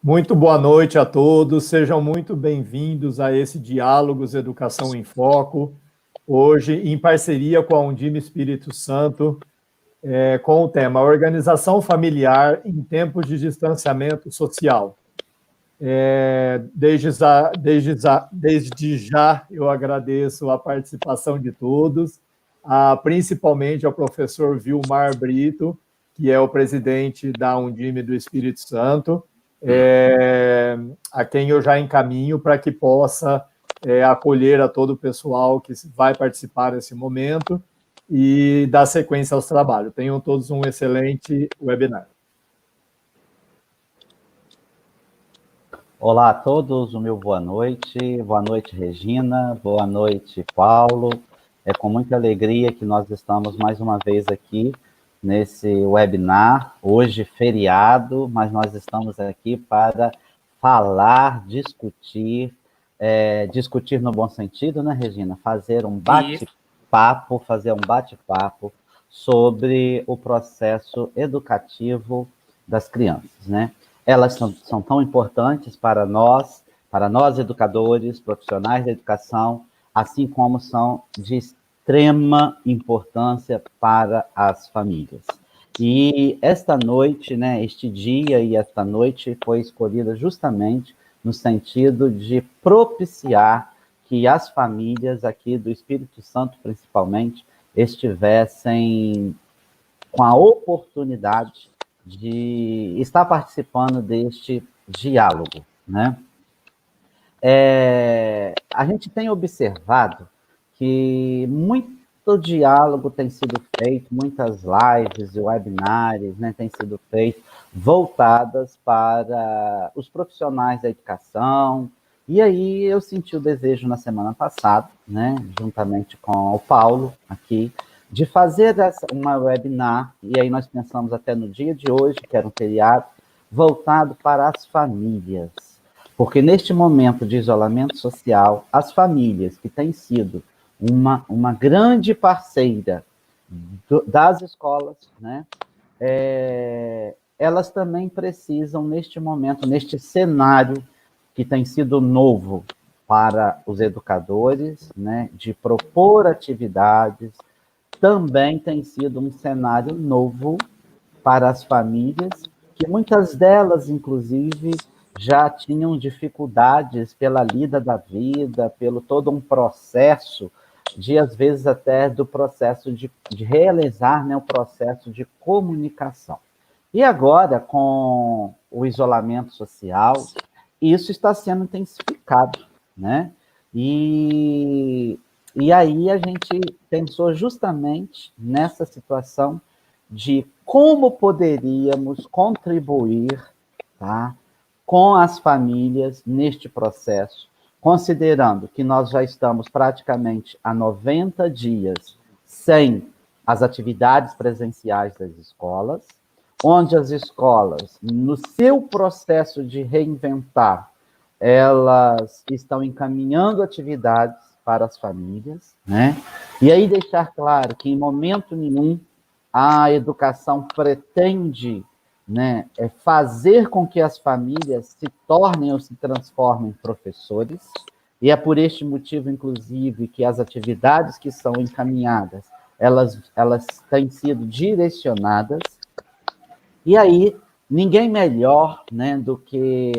Muito boa noite a todos, sejam muito bem-vindos a esse Diálogos Educação em Foco, hoje em parceria com a Undime Espírito Santo, com o tema Organização Familiar em Tempos de Distanciamento Social. Desde já eu agradeço a participação de todos, principalmente ao professor Vilmar Brito, que é o presidente da Undime do Espírito Santo, a quem eu já encaminho para que possa acolher a todo o pessoal que vai participar desse momento e dar sequência aos trabalhos. Tenham todos um excelente webinar. Olá a todos, o meu boa noite, Regina, boa noite, Paulo. É com muita alegria que nós estamos mais uma vez aqui nesse webinar, hoje feriado, mas nós estamos aqui para falar, discutir no bom sentido, né, Regina? Fazer um bate-papo sobre o processo educativo das crianças, né? Elas são tão importantes para nós educadores, profissionais da educação, assim como são de extrema importância para as famílias. E esta noite, né, este dia e esta noite foi escolhida justamente no sentido de propiciar que as famílias aqui do Espírito Santo, principalmente, estivessem com a oportunidade de estar participando deste diálogo, né? A gente tem observado que muito diálogo tem sido feito, muitas lives e webinars, né, têm sido feitos voltadas para os profissionais da educação. E aí eu senti o desejo na semana passada, né, juntamente com o Paulo aqui, de fazer uma webinar, e aí nós pensamos até no dia de hoje, que era um feriado, voltado para as famílias. Porque neste momento de isolamento social, as famílias que têm sido uma grande parceira das escolas, né, elas também precisam, neste momento, neste cenário que tem sido novo para os educadores, né, de propor atividades, também tem sido um cenário novo para as famílias, que muitas delas, inclusive, já tinham dificuldades pela lida da vida, pelo todo um processo, às vezes até do processo de realizar, né, o processo de comunicação. E agora, com o isolamento social, isso está sendo intensificado, né? E aí a gente pensou justamente nessa situação de como poderíamos contribuir, tá, com as famílias neste processo, considerando que nós já estamos praticamente há 90 dias sem as atividades presenciais das escolas, onde as escolas, no seu processo de reinventar, elas estão encaminhando atividades para as famílias, né? E aí deixar claro que, em momento nenhum, a educação pretende, né, fazer com que as famílias se tornem ou se transformem em professores, e é por este motivo, inclusive, que as atividades que são encaminhadas, elas têm sido direcionadas, e aí ninguém melhor, né, do que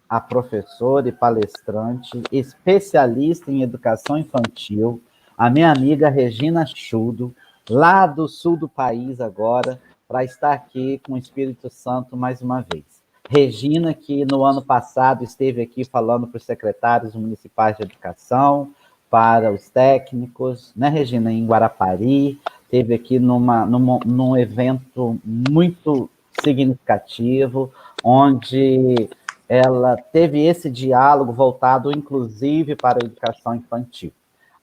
a professora e palestrante, especialista em educação infantil, a minha amiga Regina Schudo, lá do sul do país agora, para estar aqui com o Espírito Santo mais uma vez. Regina, que no ano passado esteve aqui falando para os secretários municipais de educação, para os técnicos, né, Regina, em Guarapari, esteve aqui num evento muito significativo, onde ela teve esse diálogo voltado, inclusive, para a educação infantil.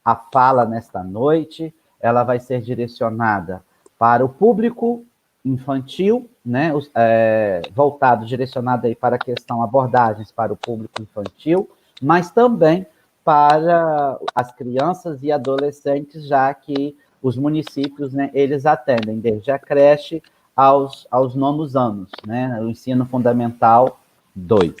A fala nesta noite, ela vai ser direcionada para o público infantil, né, direcionado aí para a questão abordagens para o público infantil, mas também para as crianças e adolescentes, já que os municípios, né, eles atendem desde a creche aos 9º anos, né, o ensino fundamental 2.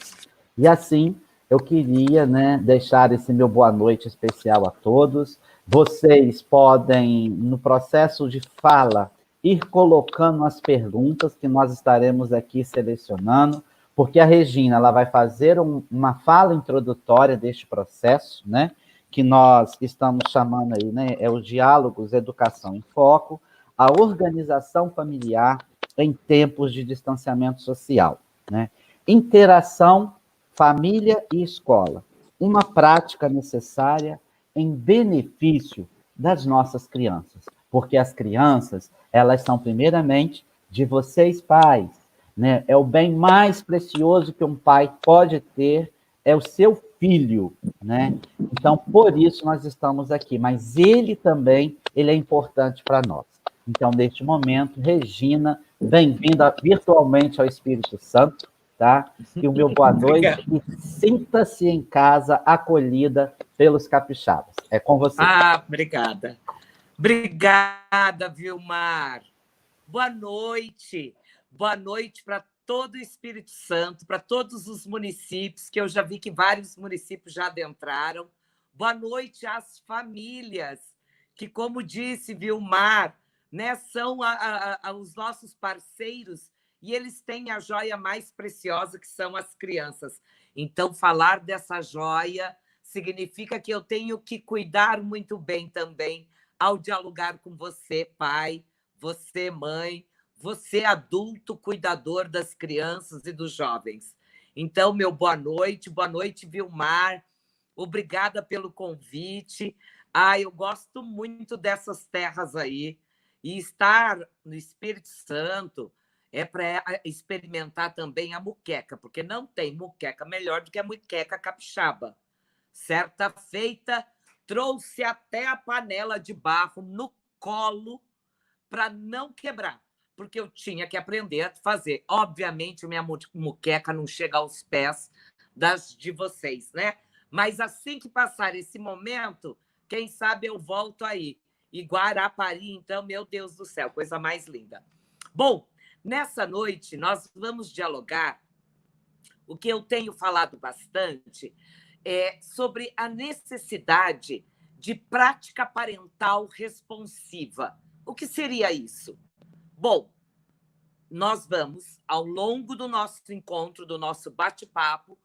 E assim, eu queria, né, deixar esse meu boa noite especial a todos. Vocês podem, no processo de fala, ir colocando as perguntas que nós estaremos aqui selecionando, porque a Regina ela vai fazer uma fala introdutória deste processo, né, que nós estamos chamando aí, né, é os diálogos Educação em Foco, a organização familiar em tempos de distanciamento social, né? Interação, família e escola, uma prática necessária em benefício das nossas crianças, porque as crianças, elas são primeiramente de vocês pais, né? É o bem mais precioso que um pai pode ter, é o seu filho, né? Então, por isso nós estamos aqui, mas ele também, ele é importante para nós. Então, neste momento, Regina, bem-vinda virtualmente ao Espírito Santo, tá? E o meu boa noite e sinta-se em casa, acolhida pelos capixabas. É com você. Obrigada. Obrigada, Vilmar. Boa noite. Boa noite para todo o Espírito Santo, para todos os municípios, que eu já vi que vários municípios já adentraram. Boa noite às famílias, que, como disse Vilmar, né, são os nossos parceiros e eles têm a joia mais preciosa, que são as crianças. Então, falar dessa joia significa que eu tenho que cuidar muito bem também ao dialogar com você, pai, você, mãe, você, adulto, cuidador das crianças e dos jovens. Então, meu boa noite, Vilmar. Obrigada pelo convite. Eu gosto muito dessas terras aí. E estar no Espírito Santo é para experimentar também a muqueca, porque não tem muqueca melhor do que a muqueca capixaba. Certa feita, trouxe até a panela de barro no colo para não quebrar, porque eu tinha que aprender a fazer. Obviamente, minha muqueca não chega aos pés das de vocês, né? Mas assim que passar esse momento, quem sabe eu volto aí. E Guarapari, então, meu Deus do céu, coisa mais linda. Bom, nessa noite nós vamos dialogar, o que eu tenho falado bastante é sobre a necessidade de prática parental responsiva. O que seria isso? Bom, nós vamos, ao longo do nosso encontro, do nosso bate-papo,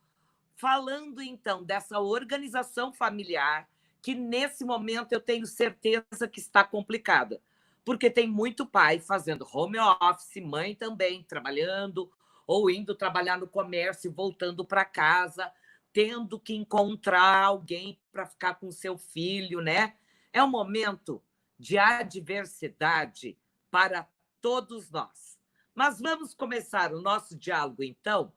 falando, então, dessa organização familiar, que, nesse momento, eu tenho certeza que está complicada, porque tem muito pai fazendo home office, mãe também trabalhando, ou indo trabalhar no comércio e voltando para casa, tendo que encontrar alguém para ficar com seu filho, né? É um momento de adversidade para todos nós. Mas vamos começar o nosso diálogo, então,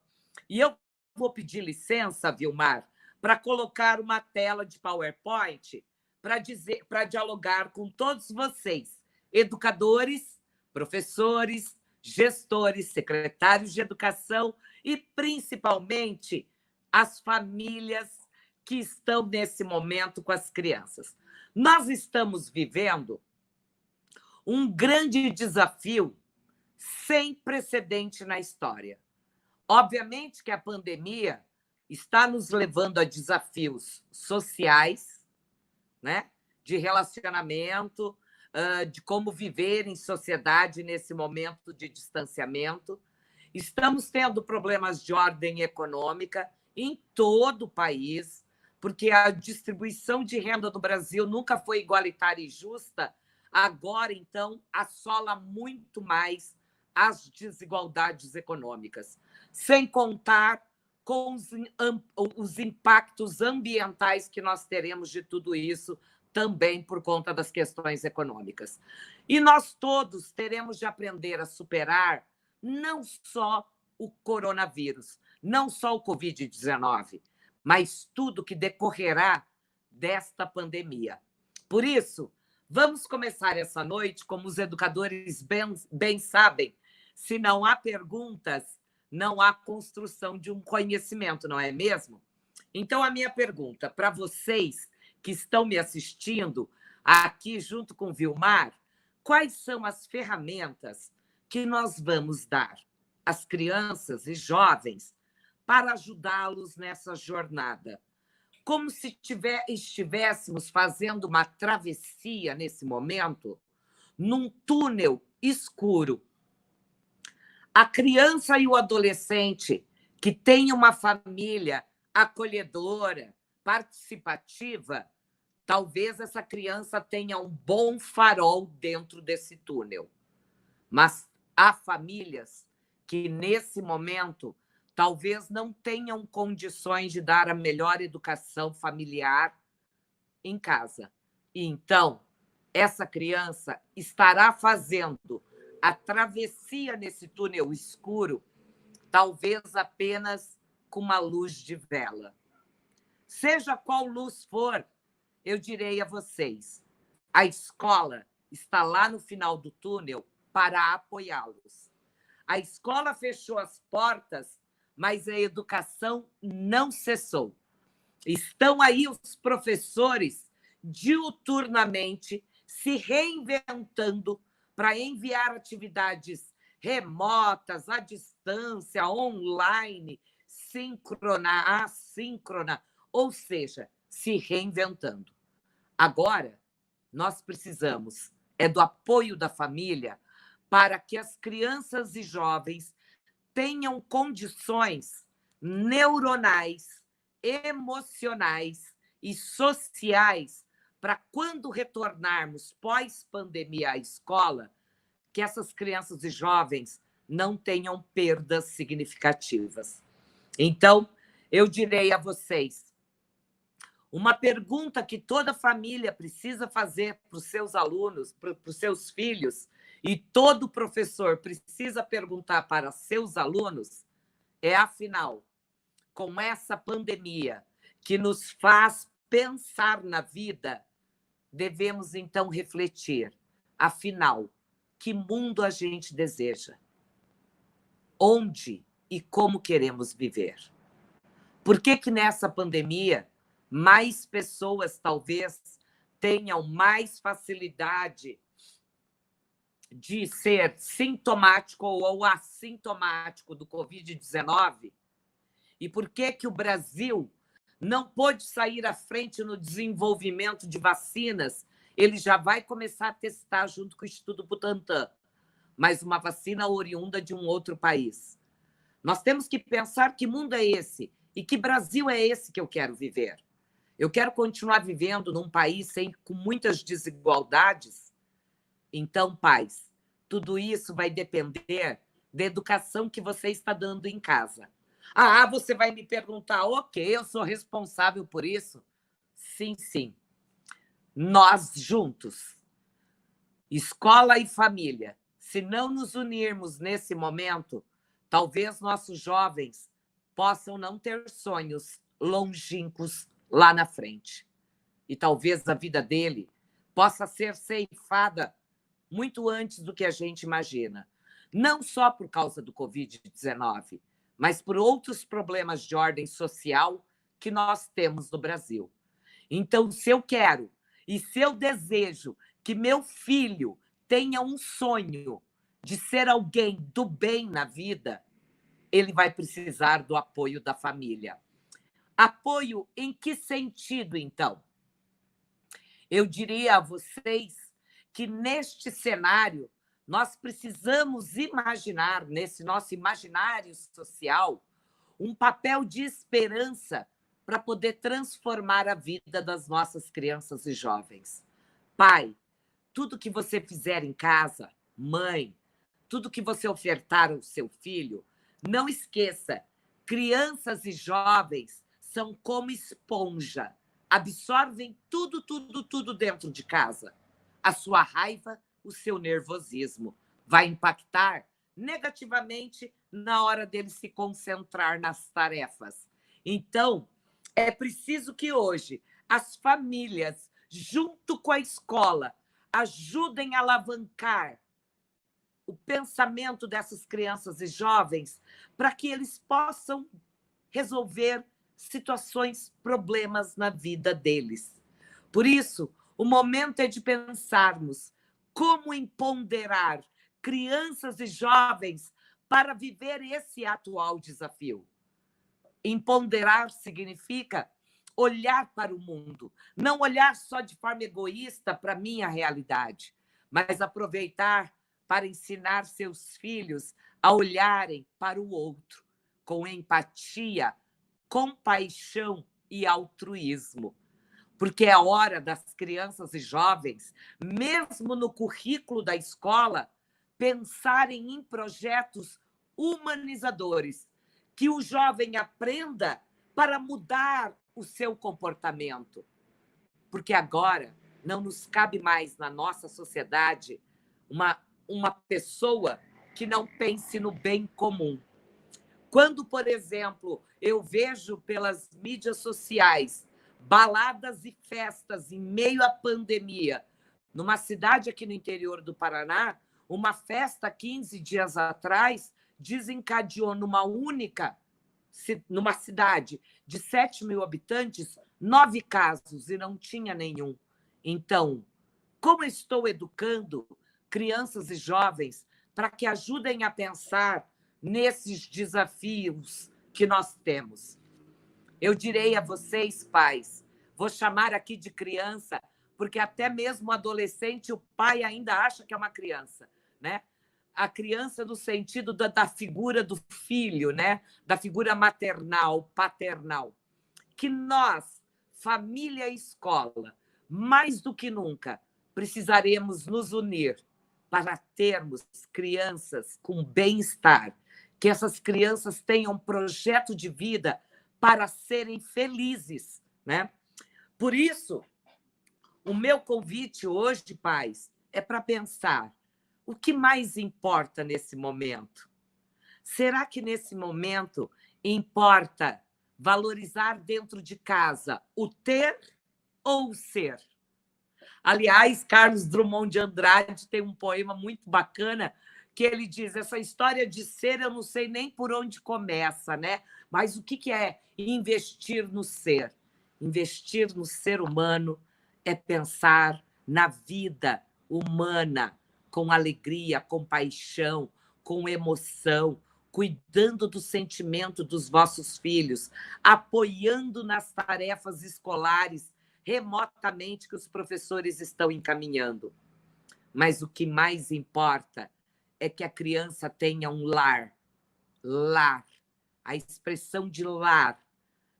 e eu vou pedir licença, Vilmar, para colocar uma tela de PowerPoint para dialogar com todos vocês, educadores, professores, gestores, secretários de educação e, principalmente, as famílias que estão nesse momento com as crianças. Nós estamos vivendo um grande desafio sem precedente na história. Obviamente que a pandemia está nos levando a desafios sociais, né? De relacionamento, de como viver em sociedade nesse momento de distanciamento. Estamos tendo problemas de ordem econômica em todo o país, porque a distribuição de renda do Brasil nunca foi igualitária e justa. Agora, então, assola muito mais as desigualdades econômicas, sem contar com os impactos ambientais que nós teremos de tudo isso, também por conta das questões econômicas. E nós todos teremos de aprender a superar não só o coronavírus, não só o Covid-19, mas tudo que decorrerá desta pandemia. Por isso, vamos começar essa noite, como os educadores bem sabem, se não há perguntas, não há construção de um conhecimento, não é mesmo? Então, a minha pergunta para vocês que estão me assistindo aqui junto com o Vilmar, quais são as ferramentas que nós vamos dar às crianças e jovens para ajudá-los nessa jornada. Como se estivéssemos fazendo uma travessia nesse momento, num túnel escuro. A criança e o adolescente que tem uma família acolhedora, participativa, talvez essa criança tenha um bom farol dentro desse túnel. Mas há famílias que, nesse momento, talvez não tenham condições de dar a melhor educação familiar em casa. E, então, essa criança estará fazendo a travessia nesse túnel escuro, talvez apenas com uma luz de vela. Seja qual luz for, eu direi a vocês, a escola está lá no final do túnel para apoiá-los. A escola fechou as portas, mas a educação não cessou. Estão aí os professores diuturnamente se reinventando para enviar atividades remotas, à distância, online, síncrona, assíncrona, ou seja, se reinventando. Agora, nós precisamos do apoio da família para que as crianças e jovens tenham condições neuronais, emocionais e sociais para, quando retornarmos pós-pandemia à escola, que essas crianças e jovens não tenham perdas significativas. Então, eu direi a vocês, uma pergunta que toda família precisa fazer para os seus alunos, para os seus filhos, e todo professor precisa perguntar para seus alunos, é, afinal, com essa pandemia que nos faz pensar na vida, devemos então refletir, afinal, que mundo a gente deseja? Onde e como queremos viver? Por que nessa pandemia mais pessoas talvez tenham mais facilidade de ser sintomático ou assintomático do Covid-19? E por que o Brasil não pôde sair à frente no desenvolvimento de vacinas? Ele já vai começar a testar junto com o Instituto Butantan, mas uma vacina oriunda de um outro país. Nós temos que pensar que mundo é esse e que Brasil é esse que eu quero viver. Eu quero continuar vivendo num país com muitas desigualdades? Então, pais, tudo isso vai depender da educação que você está dando em casa. Ah, você vai me perguntar, ok, eu sou responsável por isso? Sim, sim. Nós juntos, escola e família, se não nos unirmos nesse momento, talvez nossos jovens possam não ter sonhos longínquos lá na frente. E talvez a vida dele possa ser ceifada muito antes do que a gente imagina. Não só por causa do Covid-19, mas por outros problemas de ordem social que nós temos no Brasil. Então, se eu quero e se eu desejo que meu filho tenha um sonho de ser alguém do bem na vida, ele vai precisar do apoio da família. Apoio em que sentido, então? Eu diria a vocês que, neste cenário, nós precisamos imaginar, nesse nosso imaginário social, um papel de esperança para poder transformar a vida das nossas crianças e jovens. Pai, tudo que você fizer em casa, mãe, tudo que você ofertar ao seu filho, não esqueça, crianças e jovens são como esponja, absorvem tudo, tudo, tudo dentro de casa. A sua raiva, o seu nervosismo vai impactar negativamente na hora dele se concentrar nas tarefas. Então, é preciso que hoje as famílias, junto com a escola, ajudem a alavancar o pensamento dessas crianças e jovens para que eles possam resolver situações, problemas na vida deles. Por isso, o momento é de pensarmos como empoderar crianças e jovens para viver esse atual desafio. Empoderar significa olhar para o mundo, não olhar só de forma egoísta para a minha realidade, mas aproveitar para ensinar seus filhos a olharem para o outro com empatia, compaixão e altruísmo. Porque é hora das crianças e jovens, mesmo no currículo da escola, pensarem em projetos humanizadores, que o jovem aprenda para mudar o seu comportamento. Porque agora não nos cabe mais na nossa sociedade uma pessoa que não pense no bem comum. Quando, por exemplo, eu vejo pelas mídias sociais baladas e festas em meio à pandemia, numa cidade aqui no interior do Paraná, uma festa 15 dias atrás desencadeou numa cidade de 7 mil habitantes, 9 casos e não tinha nenhum. Então, como estou educando crianças e jovens para que ajudem a pensar nesses desafios que nós temos? Eu direi a vocês, pais, vou chamar aqui de criança, porque até mesmo o adolescente, o pai ainda acha que é uma criança, né? A criança no sentido da figura do filho, né? Da figura maternal, paternal. Que nós, família e escola, mais do que nunca, precisaremos nos unir para termos crianças com bem-estar, que essas crianças tenham um projeto de vida para serem felizes, né? Por isso, o meu convite hoje, pais, é para pensar o que mais importa nesse momento. Será que nesse momento importa valorizar dentro de casa o ter ou o ser? Aliás, Carlos Drummond de Andrade tem um poema muito bacana que ele diz: essa história de ser, eu não sei nem por onde começa, né? Mas o que é investir no ser? Investir no ser humano é pensar na vida humana com alegria, com paixão, com emoção, cuidando do sentimento dos vossos filhos, apoiando nas tarefas escolares remotamente que os professores estão encaminhando. Mas o que mais importa é que a criança tenha um lar, a expressão de lar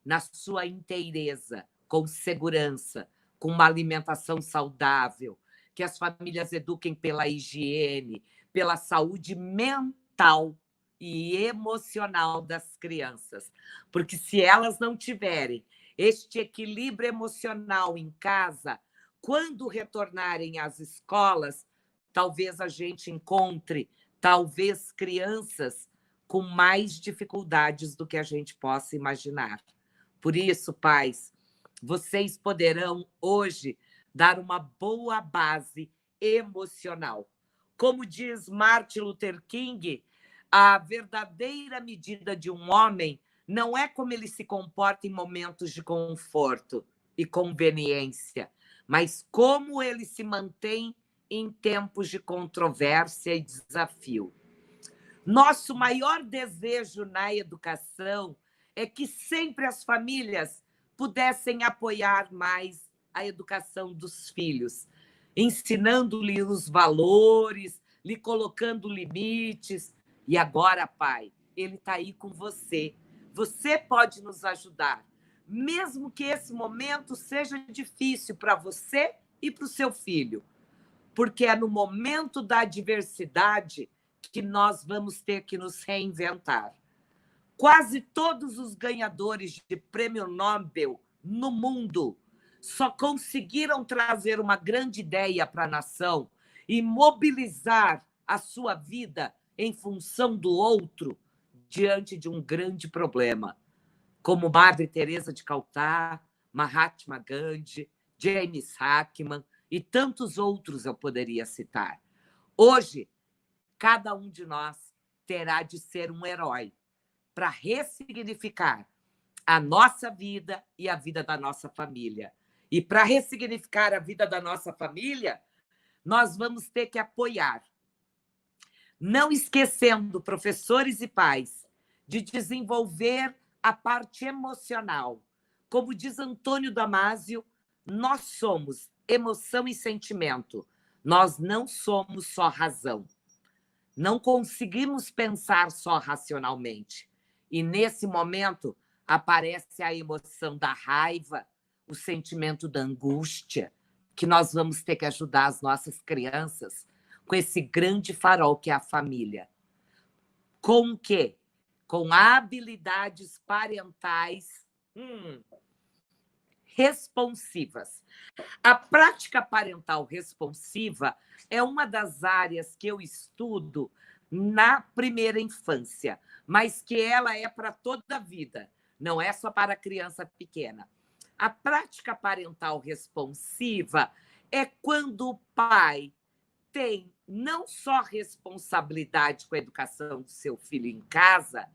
na sua inteireza, com segurança, com uma alimentação saudável, que as famílias eduquem pela higiene, pela saúde mental e emocional das crianças. Porque se elas não tiverem este equilíbrio emocional em casa, quando retornarem às escolas, talvez a gente encontre, talvez, crianças com mais dificuldades do que a gente possa imaginar. Por isso, pais, vocês poderão hoje dar uma boa base emocional. Como diz Martin Luther King, a verdadeira medida de um homem não é como ele se comporta em momentos de conforto e conveniência, mas como ele se mantém em tempos de controvérsia e desafio. Nosso maior desejo na educação é que sempre as famílias pudessem apoiar mais a educação dos filhos, ensinando-lhe os valores, lhe colocando limites. E agora, pai, ele está aí com você. Você pode nos ajudar, mesmo que esse momento seja difícil para você e para o seu filho, porque é no momento da adversidade que nós vamos ter que nos reinventar. Quase todos os ganhadores de prêmio Nobel no mundo só conseguiram trazer uma grande ideia para a nação e mobilizar a sua vida em função do outro diante de um grande problema, como Madre Teresa de Calcutá, Mahatma Gandhi, James Hackman e tantos outros eu poderia citar. Hoje, cada um de nós terá de ser um herói para ressignificar a nossa vida e a vida da nossa família. E para ressignificar a vida da nossa família, nós vamos ter que apoiar, não esquecendo, professores e pais, de desenvolver a parte emocional. Como diz Antônio Damasio, nós somos emoção e sentimento. Nós não somos só razão. Não conseguimos pensar só racionalmente. E, nesse momento, aparece a emoção da raiva, o sentimento da angústia, que nós vamos ter que ajudar as nossas crianças com esse grande farol que é a família. Com o quê? Com habilidades parentais responsivas. A prática parental responsiva é uma das áreas que eu estudo na primeira infância, mas que ela é para toda a vida, não é só para a criança pequena. A prática parental responsiva é quando o pai tem não só responsabilidade com a educação do seu filho em casa,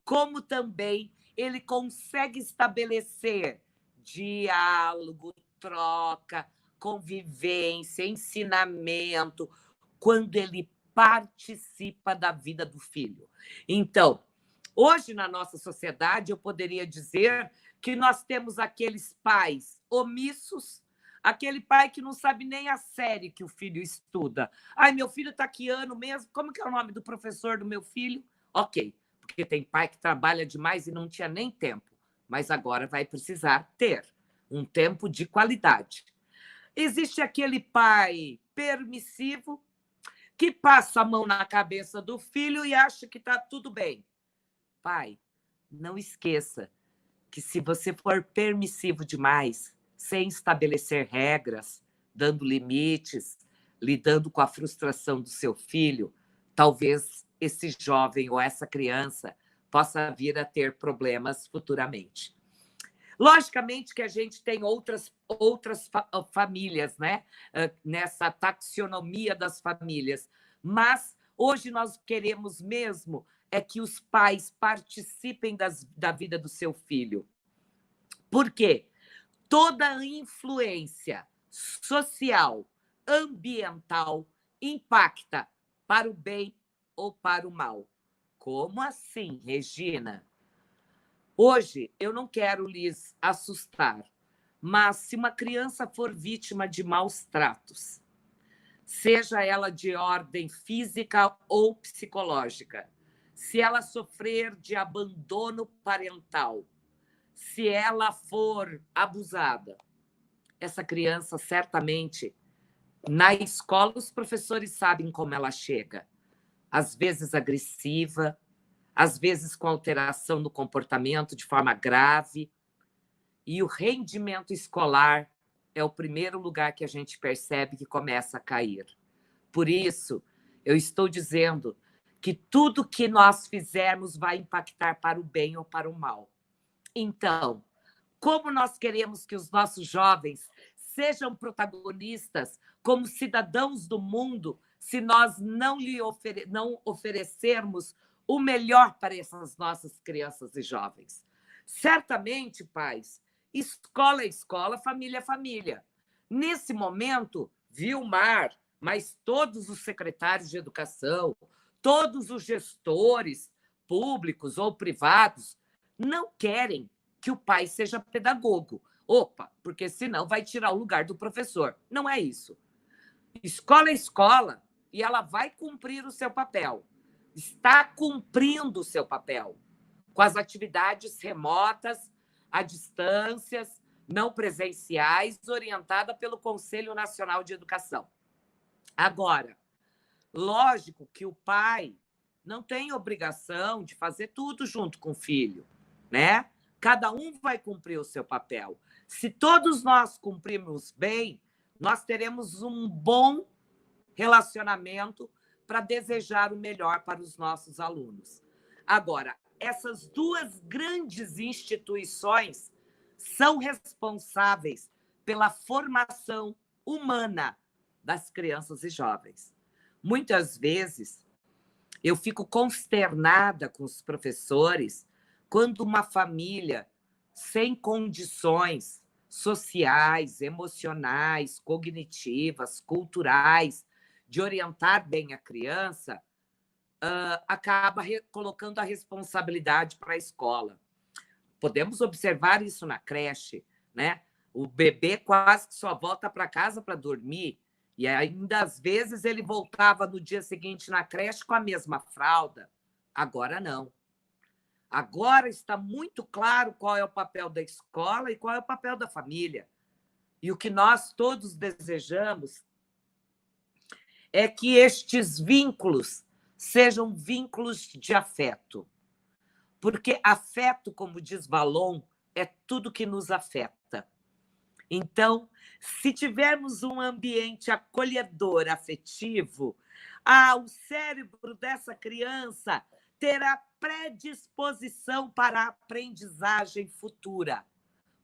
como também ele consegue estabelecer diálogo, troca, convivência, ensinamento, quando ele participa da vida do filho. Então, hoje, na nossa sociedade, eu poderia dizer que nós temos aqueles pais omissos, aquele pai que não sabe nem a série que o filho estuda. Ai, meu filho está que ano mesmo? Como que é o nome do professor do meu filho? Ok, porque tem pai que trabalha demais e não tinha nem tempo, mas agora vai precisar ter um tempo de qualidade. Existe aquele pai permissivo que passa a mão na cabeça do filho e acha que está tudo bem. Pai, não esqueça que se você for permissivo demais, sem estabelecer regras, dando limites, lidando com a frustração do seu filho, talvez esse jovem ou essa criança possa vir a ter problemas futuramente. Logicamente que a gente tem outras famílias, né? Nessa taxonomia das famílias, mas hoje nós queremos mesmo é que os pais participem da vida do seu filho. Por quê? Toda a influência social, ambiental, impacta para o bem ou para o mal. Como assim, Regina? Hoje, eu não quero lhes assustar, mas se uma criança for vítima de maus tratos, seja ela de ordem física ou psicológica, se ela sofrer de abandono parental, se ela for abusada, essa criança certamente, na escola, os professores sabem como ela chega. Às vezes agressiva, às vezes com alteração no comportamento de forma grave. E o rendimento escolar é o primeiro lugar que a gente percebe que começa a cair. Por isso, eu estou dizendo que tudo que nós fizermos vai impactar para o bem ou para o mal. Então, como nós queremos que os nossos jovens sejam protagonistas como cidadãos do mundo se nós não oferecermos o melhor para essas nossas crianças e jovens? Certamente, pais, escola é escola, família é família. Nesse momento, Vilmar, mas todos os secretários de educação, todos os gestores públicos ou privados não querem que o pai seja pedagogo. Opa, porque senão vai tirar o lugar do professor. Não é isso. Escola é escola e ela vai cumprir o seu papel. Está cumprindo o seu papel com as atividades remotas, à distâncias, não presenciais, orientada pelo Conselho Nacional de Educação. Agora, lógico que o pai não tem obrigação de fazer tudo junto com o filho, né? Cada um vai cumprir o seu papel. Se todos nós cumprirmos bem, nós teremos um bom relacionamento para desejar o melhor para os nossos alunos. Agora, essas duas grandes instituições são responsáveis pela formação humana das crianças e jovens. Muitas vezes, eu fico consternada com os professores quando uma família sem condições sociais, emocionais, cognitivas, culturais, de orientar bem a criança, acaba colocando a responsabilidade para a escola. Podemos observar isso na creche, né? O bebê quase que só volta para casa para dormir, e ainda às vezes ele voltava no dia seguinte na creche com a mesma fralda. Agora não. Agora está muito claro qual é o papel da escola e qual é o papel da família. E o que nós todos desejamos é que estes vínculos sejam vínculos de afeto. Porque afeto, como diz Valon, é tudo que nos afeta. Então, se tivermos um ambiente acolhedor, afetivo, o cérebro dessa criança terá predisposição para a aprendizagem futura.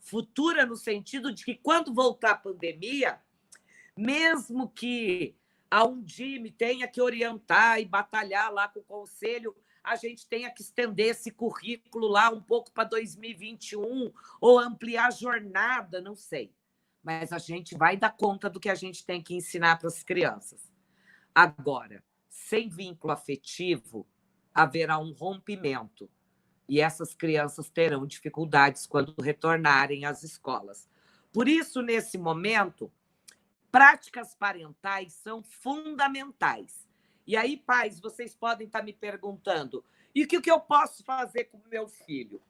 Futura no sentido de que, quando voltar a pandemia, mesmo que a Undime tenha que orientar e batalhar lá com o conselho, a gente tenha que estender esse currículo lá um pouco para 2021 ou ampliar a jornada, não sei. Mas a gente vai dar conta do que a gente tem que ensinar para as crianças. Agora, sem vínculo afetivo, haverá um rompimento e essas crianças terão dificuldades quando retornarem às escolas. Por isso, nesse momento, práticas parentais são fundamentais. E aí, pais, vocês podem estar me perguntando, e o que eu posso fazer com o meu filho?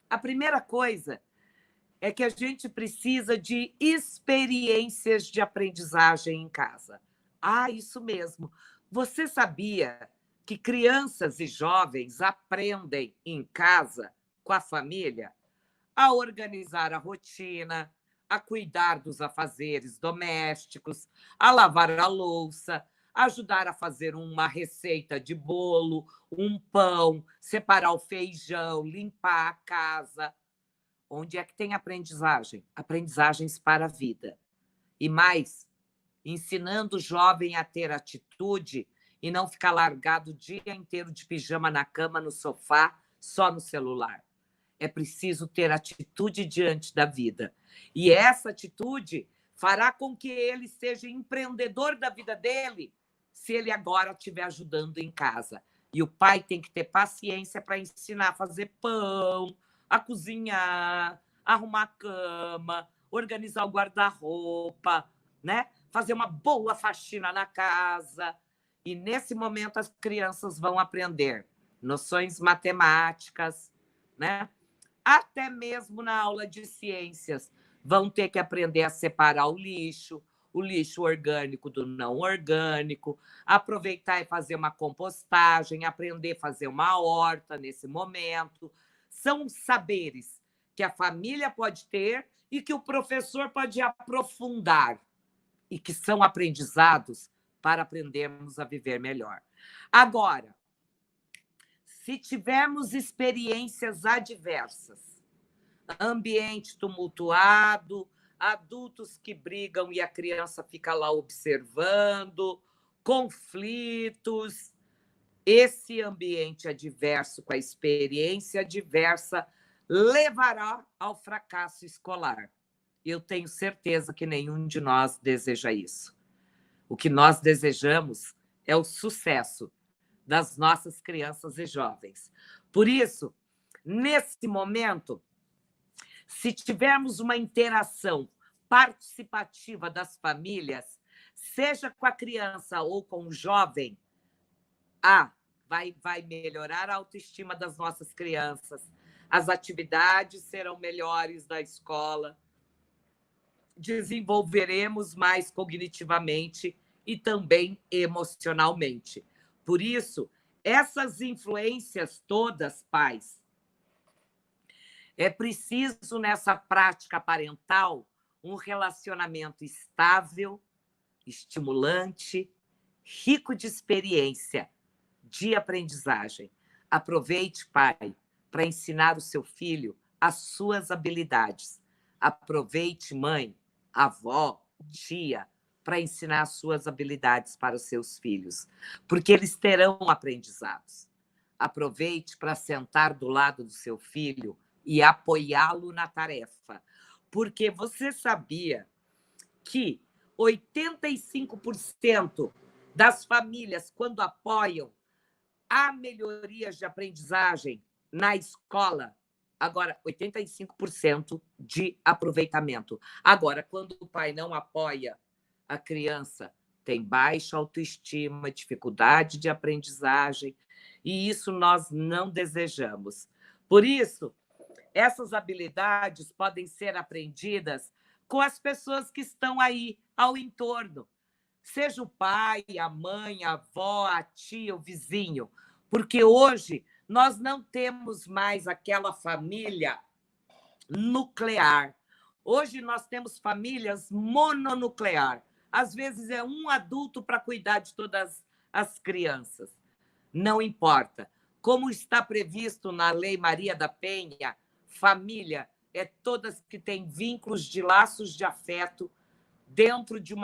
A primeira coisa é que a gente precisa de experiências de aprendizagem em casa. Isso mesmo. Você sabia que crianças e jovens aprendem em casa, com a família, a organizar a rotina, a cuidar dos afazeres domésticos, a lavar a louça, ajudar a fazer uma receita de bolo, um pão, separar o feijão, limpar a casa. Onde é que tem aprendizagem? Aprendizagens para a vida. E mais, ensinando o jovem a ter atitude e não ficar largado o dia inteiro de pijama na cama, no sofá, só no celular. É preciso ter atitude diante da vida. E essa atitude fará com que ele seja empreendedor da vida dele, se ele agora estiver ajudando em casa. E o pai tem que ter paciência para ensinar a fazer pão, a cozinhar, arrumar a cama, organizar o guarda-roupa, né? Fazer uma boa faxina na casa. E, nesse momento, as crianças vão aprender noções matemáticas, né? Até mesmo na aula de ciências, vão ter que aprender a separar o lixo orgânico do não orgânico, aproveitar e fazer uma compostagem, aprender a fazer uma horta nesse momento. São saberes que a família pode ter e que o professor pode aprofundar e que são aprendizados para aprendermos a viver melhor. Agora, se tivermos experiências adversas, ambiente tumultuado, adultos que brigam e a criança fica lá observando, conflitos, esse ambiente adverso com a experiência adversa levará ao fracasso escolar. Eu tenho certeza que nenhum de nós deseja isso. O que nós desejamos é o sucesso das nossas crianças e jovens. Por isso, nesse momento, se tivermos uma interação participativa das famílias, seja com a criança ou com o jovem, vai melhorar a autoestima das nossas crianças, as atividades serão melhores da escola, desenvolveremos mais cognitivamente e também emocionalmente. Por isso, essas influências todas, pais, é preciso, nessa prática parental, um relacionamento estável, estimulante, rico de experiência, de aprendizagem. Aproveite, pai, para ensinar o seu filho as suas habilidades. Aproveite, mãe, avó, tia, para ensinar as suas habilidades para os seus filhos, porque eles terão aprendizados. Aproveite para sentar do lado do seu filho e apoiá-lo na tarefa, porque você sabia que 85% das famílias, quando apoiam, há melhorias de aprendizagem na escola Agora, 85% de aproveitamento. Agora, quando o pai não apoia a criança, tem baixa autoestima, dificuldade de aprendizagem, e isso nós não desejamos. Por isso, essas habilidades podem ser aprendidas com as pessoas que estão aí ao entorno. Seja o pai, a mãe, a avó, a tia, o vizinho. Porque hoje nós não temos mais aquela família nuclear. Hoje nós temos famílias mononuclear. Às vezes é um adulto para cuidar de todas as crianças. Não importa. Como está previsto na Lei Maria da Penha, família é todas que têm vínculos de laços de afeto dentro de um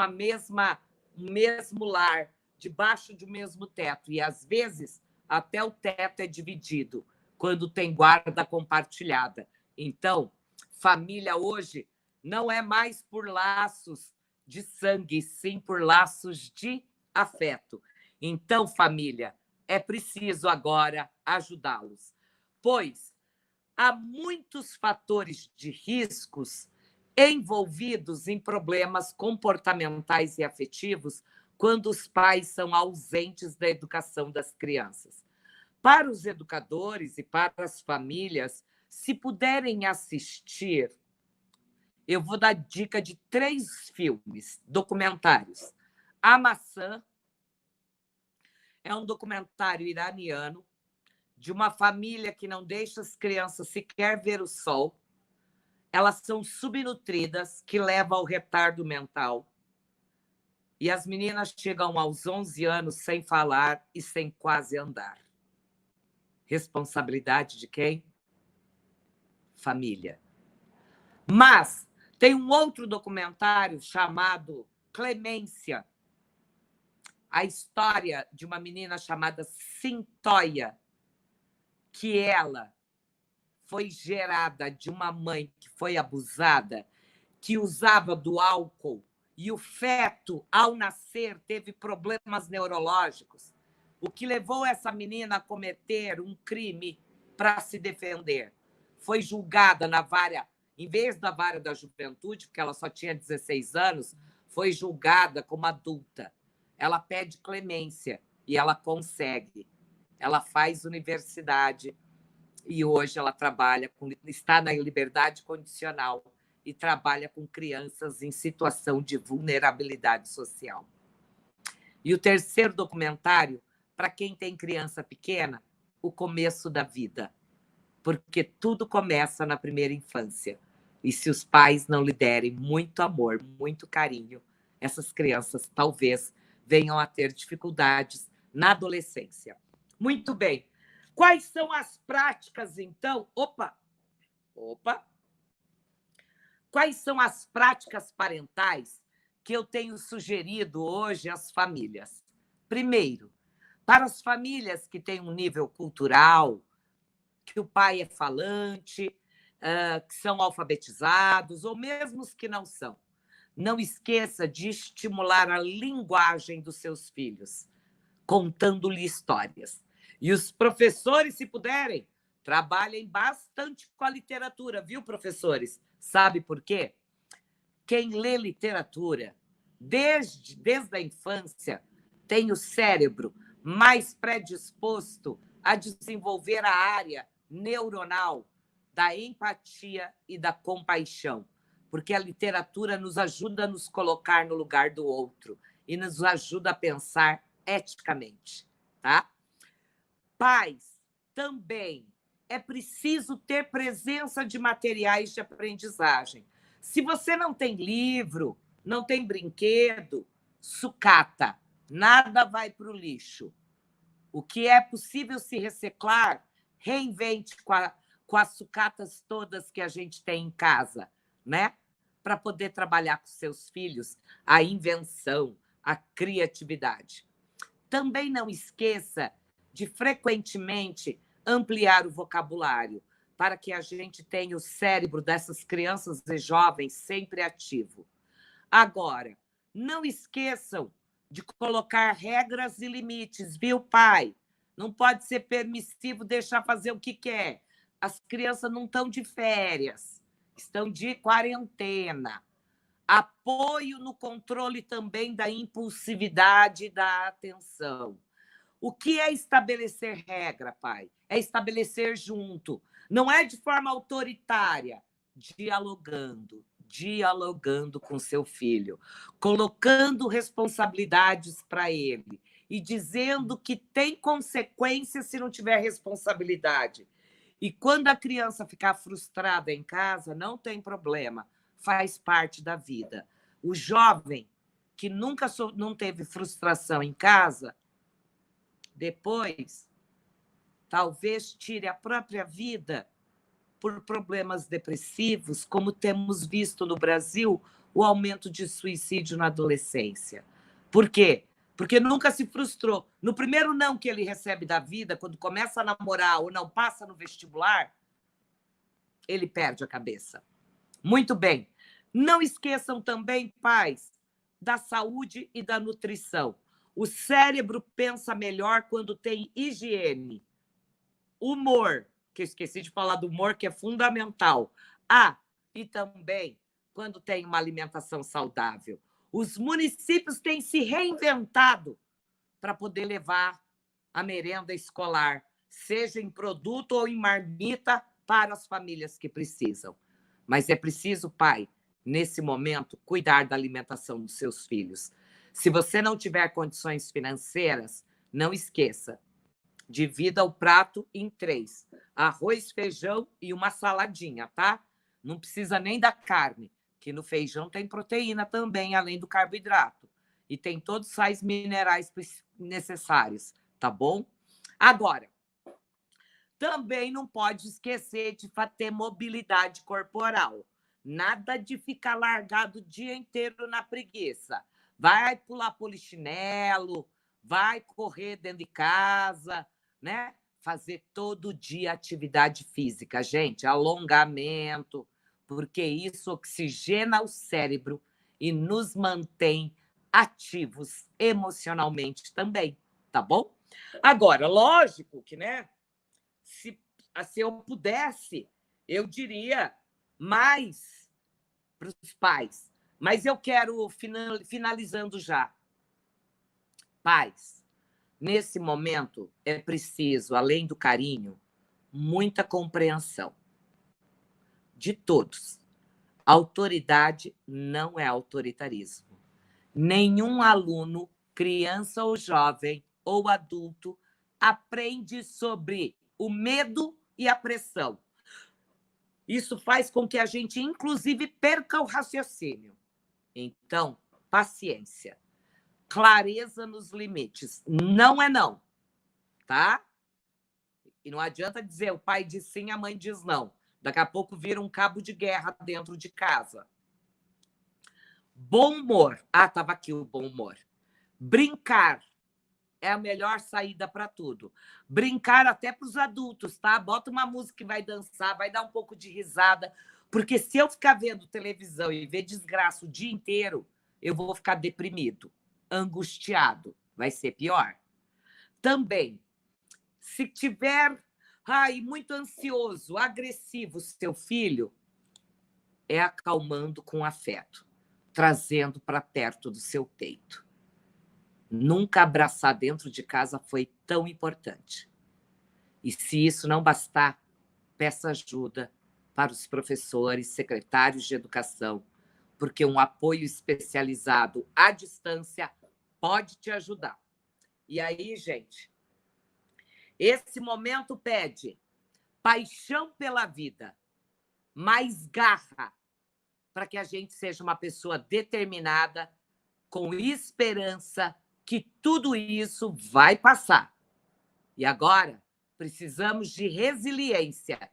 mesmo lar, debaixo de um mesmo teto. E, às vezes, até o teto é dividido, quando tem guarda compartilhada. Então, família hoje não é mais por laços de sangue, sim por laços de afeto. Então, família, é preciso agora ajudá-los, pois há muitos fatores de riscos envolvidos em problemas comportamentais e afetivos quando os pais são ausentes da educação das crianças. Para os educadores e para as famílias, se puderem assistir, eu vou dar dica de 3 filmes, documentários. A Maçã é um documentário iraniano de uma família que não deixa as crianças sequer ver o sol. Elas são subnutridas, que leva ao retardo mental. E as meninas chegam aos 11 anos sem falar e sem quase andar. Responsabilidade de quem? Família. Mas tem um outro documentário chamado Clemência, a história de uma menina chamada Cintoia, que ela foi gerada de uma mãe que foi abusada, que usava do álcool, e o feto, ao nascer, teve problemas neurológicos, o que levou essa menina a cometer um crime para se defender. Foi julgada na vara, em vez da vara da juventude, porque ela só tinha 16 anos, foi julgada como adulta. Ela pede clemência e ela consegue. Ela faz universidade e hoje ela está na liberdade condicional e trabalha com crianças em situação de vulnerabilidade social. E o terceiro documentário, para quem tem criança pequena, O Começo da Vida, porque tudo começa na primeira infância. E se os pais não lhe derem muito amor, muito carinho, essas crianças talvez venham a ter dificuldades na adolescência. Muito bem. Quais são as práticas, então? Opa! Quais são as práticas parentais que eu tenho sugerido hoje às famílias? Primeiro, para as famílias que têm um nível cultural, que o pai é falante, que são alfabetizados, ou mesmo os que não são, não esqueça de estimular a linguagem dos seus filhos, contando-lhe histórias. E os professores, se puderem, trabalhem bastante com a literatura, viu, professores? Sabe por quê? Quem lê literatura, desde a infância, tem o cérebro mais predisposto a desenvolver a área neuronal da empatia e da compaixão, porque a literatura nos ajuda a nos colocar no lugar do outro e nos ajuda a pensar eticamente, tá? Pais, também é preciso ter presença de materiais de aprendizagem. Se você não tem livro, não tem brinquedo, sucata, nada vai para o lixo. O que é possível se reciclar, reinvente com as sucatas todas que a gente tem em casa, né? Para poder trabalhar com seus filhos a invenção, a criatividade. Também não esqueça de frequentemente ampliar o vocabulário para que a gente tenha o cérebro dessas crianças e jovens sempre ativo. Agora, não esqueçam de colocar regras e limites, viu, pai? Não pode ser permissivo deixar fazer o que quer. as crianças não estão de férias, estão de quarentena. Apoio no controle também da impulsividade e da atenção. O que é estabelecer regra, pai? É estabelecer junto. Não é de forma autoritária, dialogando com seu filho, colocando responsabilidades para ele e dizendo que tem consequências se não tiver responsabilidade. E quando a criança ficar frustrada em casa, não tem problema, faz parte da vida. O jovem que nunca não teve frustração em casa, depois, talvez tire a própria vida por problemas depressivos, como temos visto no Brasil, o aumento de suicídio na adolescência. Por quê? Porque nunca se frustrou. No primeiro não que ele recebe da vida, quando começa a namorar ou não passa no vestibular, ele perde a cabeça. Muito bem. Não esqueçam também, pais, da saúde e da nutrição. O cérebro pensa melhor quando tem higiene. Humor, que eu esqueci de falar do humor, que é fundamental. E também quando tem uma alimentação saudável. Os municípios têm se reinventado para poder levar a merenda escolar, seja em produto ou em marmita, para as famílias que precisam. Mas é preciso, pai, nesse momento, cuidar da alimentação dos seus filhos. Se você não tiver condições financeiras, não esqueça, divida o prato em 3. Arroz, feijão e uma saladinha, tá? Não precisa nem da carne, que no feijão tem proteína também, além do carboidrato. E tem todos os sais minerais necessários, tá bom? Agora, também não pode esquecer de ter mobilidade corporal. Nada de ficar largado o dia inteiro na preguiça. Vai pular polichinelo, vai correr dentro de casa, né? Fazer todo dia atividade física, gente, alongamento, porque isso oxigena o cérebro e nos mantém ativos emocionalmente também, tá bom? Agora, lógico que, né? Se eu pudesse, eu diria mais para os pais, mas eu quero, finalizando já. Pais, nesse momento, é preciso, além do carinho, muita compreensão de todos. Autoridade não é autoritarismo. Nenhum aluno, criança ou jovem ou adulto, aprende sobre o medo e a pressão. Isso faz com que a gente, inclusive, perca o raciocínio. Então, paciência. Clareza nos limites. Não é não, tá? E não adianta dizer o pai diz sim, a mãe diz não. Daqui a pouco vira um cabo de guerra dentro de casa. Bom humor. Estava aqui o bom humor. Brincar é a melhor saída para tudo. Brincar até para os adultos, tá? Bota uma música que vai dançar, vai dar um pouco de risada, porque se eu ficar vendo televisão e ver desgraça o dia inteiro, eu vou ficar deprimido, angustiado, vai ser pior. Também, se tiver muito ansioso, agressivo seu filho, é acalmando com afeto, trazendo para perto do seu peito. Nunca abraçar dentro de casa foi tão importante. E se isso não bastar, peça ajuda para os professores, secretários de educação, porque um apoio especializado à distância pode te ajudar. E aí, gente, esse momento pede paixão pela vida, mais garra, para que a gente seja uma pessoa determinada, com esperança, que tudo isso vai passar. E agora, precisamos de resiliência.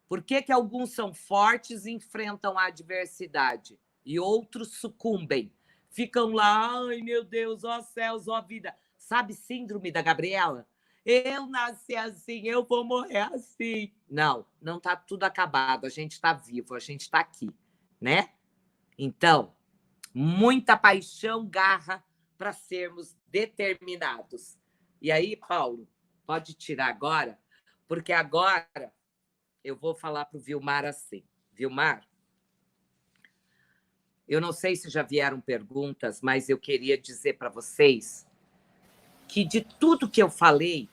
Por que alguns são fortes e enfrentam a adversidade e outros sucumbem? Ficam lá, ai meu Deus, ó céus, ó vida. Sabe síndrome da Gabriela? Eu nasci assim, eu vou morrer assim. Não, não está tudo acabado, a gente está vivo, a gente está aqui, né? Então, muita paixão, garra, para sermos determinados. E aí, Paulo, pode tirar agora, porque agora eu vou falar para o Vilmar assim. Vilmar, eu não sei se já vieram perguntas, mas eu queria dizer para vocês que de tudo que eu falei,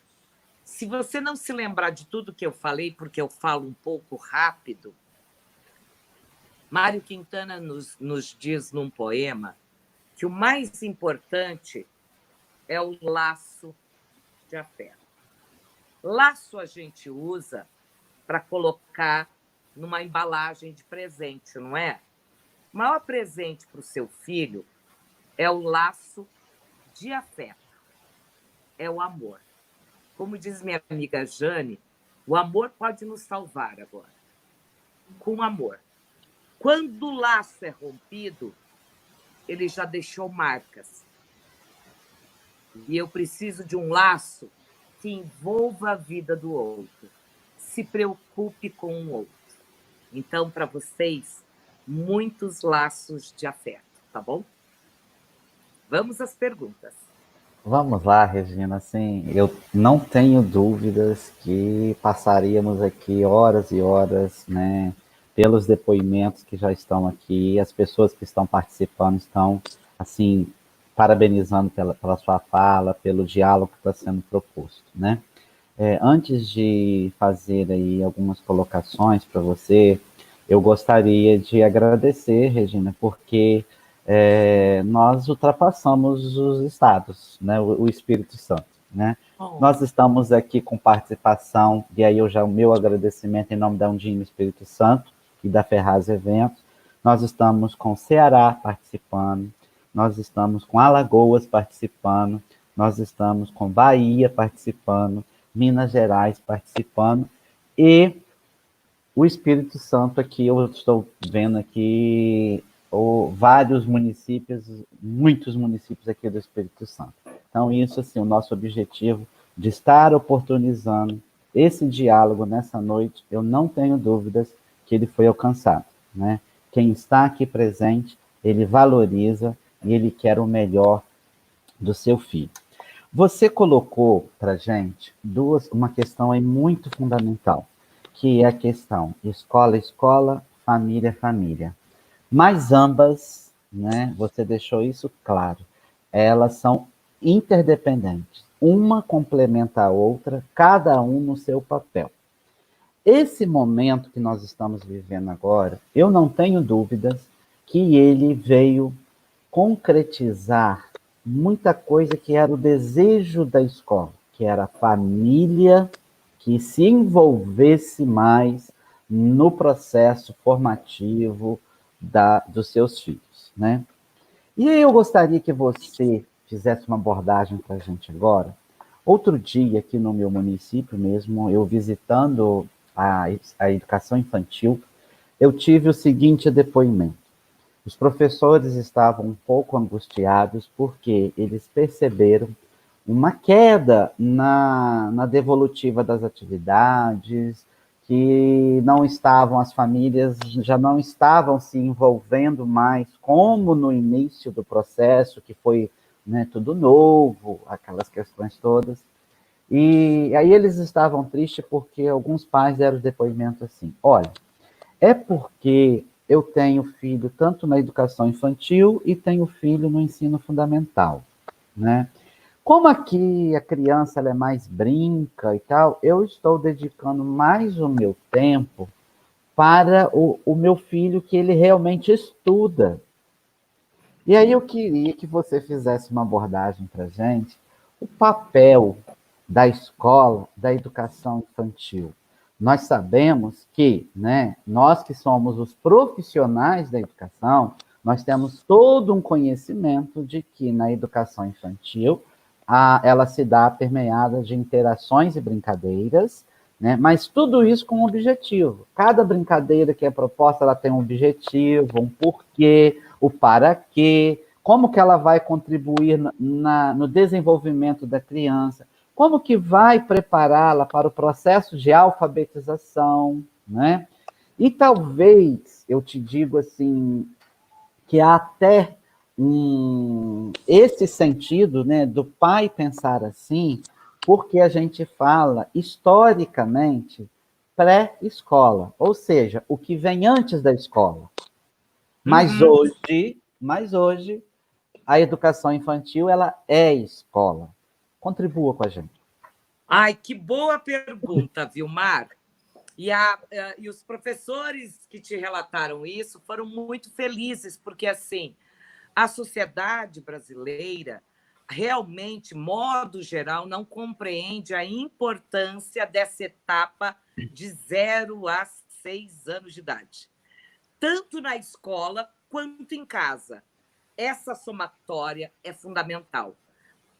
se você não se lembrar de tudo que eu falei, porque eu falo um pouco rápido, Mário Quintana nos diz num poema que o mais importante é o laço de afeto. Laço a gente usa para colocar numa embalagem de presente, não é? O maior presente para o seu filho é o laço de afeto, é o amor. Como diz minha amiga Jane, o amor pode nos salvar agora. Com amor. Quando o laço é rompido, ele já deixou marcas. E eu preciso de um laço que envolva a vida do outro. Se preocupe com o outro. Então, para vocês, muitos laços de afeto, tá bom? Vamos às perguntas. Vamos lá, Regina. Assim, eu não tenho dúvidas que passaríamos aqui horas e horas, né, pelos depoimentos que já estão aqui, as pessoas que estão participando estão, assim, parabenizando pela sua fala, pelo diálogo que está sendo proposto, né? Antes de fazer aí algumas colocações para você, eu gostaria de agradecer, Regina, porque nós ultrapassamos os estados, né, o Espírito Santo, né? Nós estamos aqui com participação, e aí o meu agradecimento em nome da Undime Espírito Santo e da Ferraz Eventos. Nós estamos com Ceará participando, nós estamos com Alagoas participando, nós estamos com Bahia participando, Minas Gerais participando, e o Espírito Santo aqui, eu estou vendo aqui vários municípios, muitos municípios aqui do Espírito Santo. Então, isso, assim, o nosso objetivo de estar oportunizando esse diálogo nessa noite, eu não tenho dúvidas que ele foi alcançado, né? Quem está aqui presente, ele valoriza e ele quer o melhor do seu filho. Você colocou para a gente uma questão aí muito fundamental, que é a questão escola, família. Mas ambas, né, você deixou isso claro, elas são interdependentes. Uma complementa a outra, cada um no seu papel. Esse momento que nós estamos vivendo agora, eu não tenho dúvidas que ele veio concretizar muita coisa que era o desejo da escola, que era a família que se envolvesse mais no processo formativo dos seus filhos, né? E aí eu gostaria que você fizesse uma abordagem para a gente agora. Outro dia, aqui no meu município mesmo, eu visitando a educação infantil, eu tive o seguinte depoimento. Os professores estavam um pouco angustiados porque eles perceberam uma queda na devolutiva das atividades, que não estavam, as famílias já não estavam se envolvendo mais, como no início do processo, que foi, né, tudo novo, aquelas questões todas. E aí eles estavam tristes porque alguns pais deram depoimento assim, olha, é porque eu tenho filho tanto na educação infantil e tenho filho no ensino fundamental, né? Como aqui a criança ela é mais brinca e tal, eu estou dedicando mais o meu tempo para o meu filho que ele realmente estuda. E aí eu queria que você fizesse uma abordagem para a gente, o papel da escola, da educação infantil. Nós sabemos que, né, nós que somos os profissionais da educação, nós temos todo um conhecimento de que na educação infantil ela se dá permeada de interações e brincadeiras, né, mas tudo isso com um objetivo. Cada brincadeira que é proposta, ela tem um objetivo, um porquê, o para quê, como que ela vai contribuir no desenvolvimento da criança, como que vai prepará-la para o processo de alfabetização, né? E talvez, eu te digo assim, que há até esse sentido, né, do pai pensar assim, porque a gente fala, historicamente, pré-escola, ou seja, o que vem antes da escola. Mas hoje, a educação infantil, ela é escola. Contribua com a gente. Ai, que boa pergunta, Vilmar. E os professores que te relataram isso foram muito felizes, porque, assim, a sociedade brasileira, realmente, modo geral, não compreende a importância dessa etapa de 0 a 6 anos de idade, tanto na escola quanto em casa. Essa somatória é fundamental.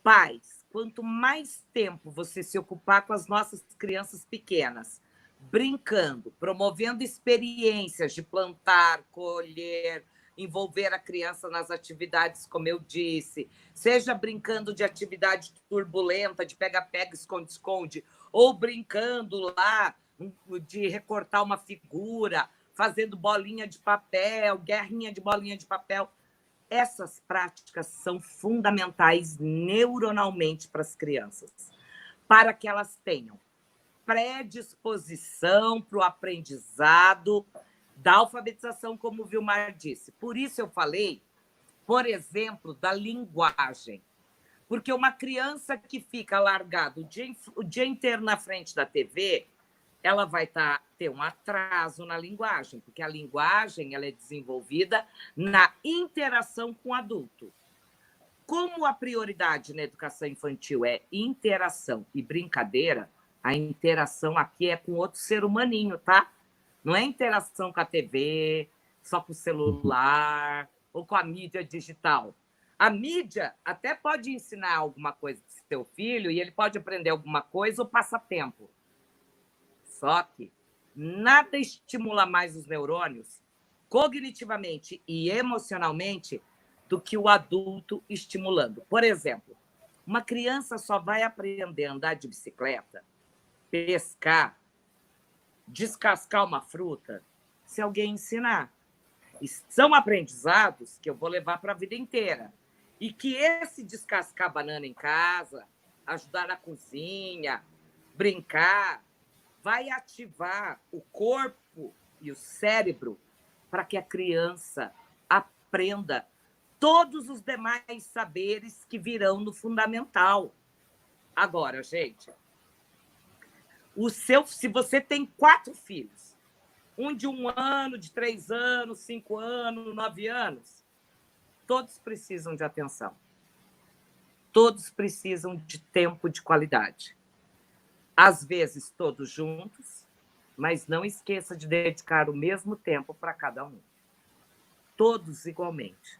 Pais, quanto mais tempo você se ocupar com as nossas crianças pequenas, brincando, promovendo experiências de plantar, colher, envolver a criança nas atividades, como eu disse, seja brincando de atividade turbulenta, de pega-pega, esconde-esconde, ou brincando lá de recortar uma figura, fazendo bolinha de papel, guerrinha de bolinha de papel. Essas práticas são fundamentais neuronalmente para as crianças, para que elas tenham predisposição para o aprendizado da alfabetização, como o Vilmar disse. Por isso eu falei, por exemplo, da linguagem. Porque uma criança que fica largada o dia inteiro na frente da TV, ela vai ter um atraso na linguagem, porque a linguagem ela é desenvolvida na interação com o adulto. Como a prioridade na educação infantil é interação e brincadeira, a interação aqui é com outro ser humaninho, tá? Não é interação com a TV, só com o celular ou com a mídia digital. A mídia até pode ensinar alguma coisa para o seu filho e ele pode aprender alguma coisa ou passatempo. Só que nada estimula mais os neurônios, cognitivamente e emocionalmente, do que o adulto estimulando. Por exemplo, uma criança só vai aprender a andar de bicicleta, pescar, descascar uma fruta, se alguém ensinar. E são aprendizados que eu vou levar para a vida inteira. E que esse descascar banana em casa, ajudar na cozinha, brincar, vai ativar o corpo e o cérebro para que a criança aprenda todos os demais saberes que virão no fundamental. Agora, gente, se você tem 4 filhos, um de 1 ano, de 3 anos, 5 anos, 9 anos, todos precisam de atenção. Todos precisam de tempo de qualidade. Às vezes, todos juntos, mas não esqueça de dedicar o mesmo tempo para cada um. Todos igualmente.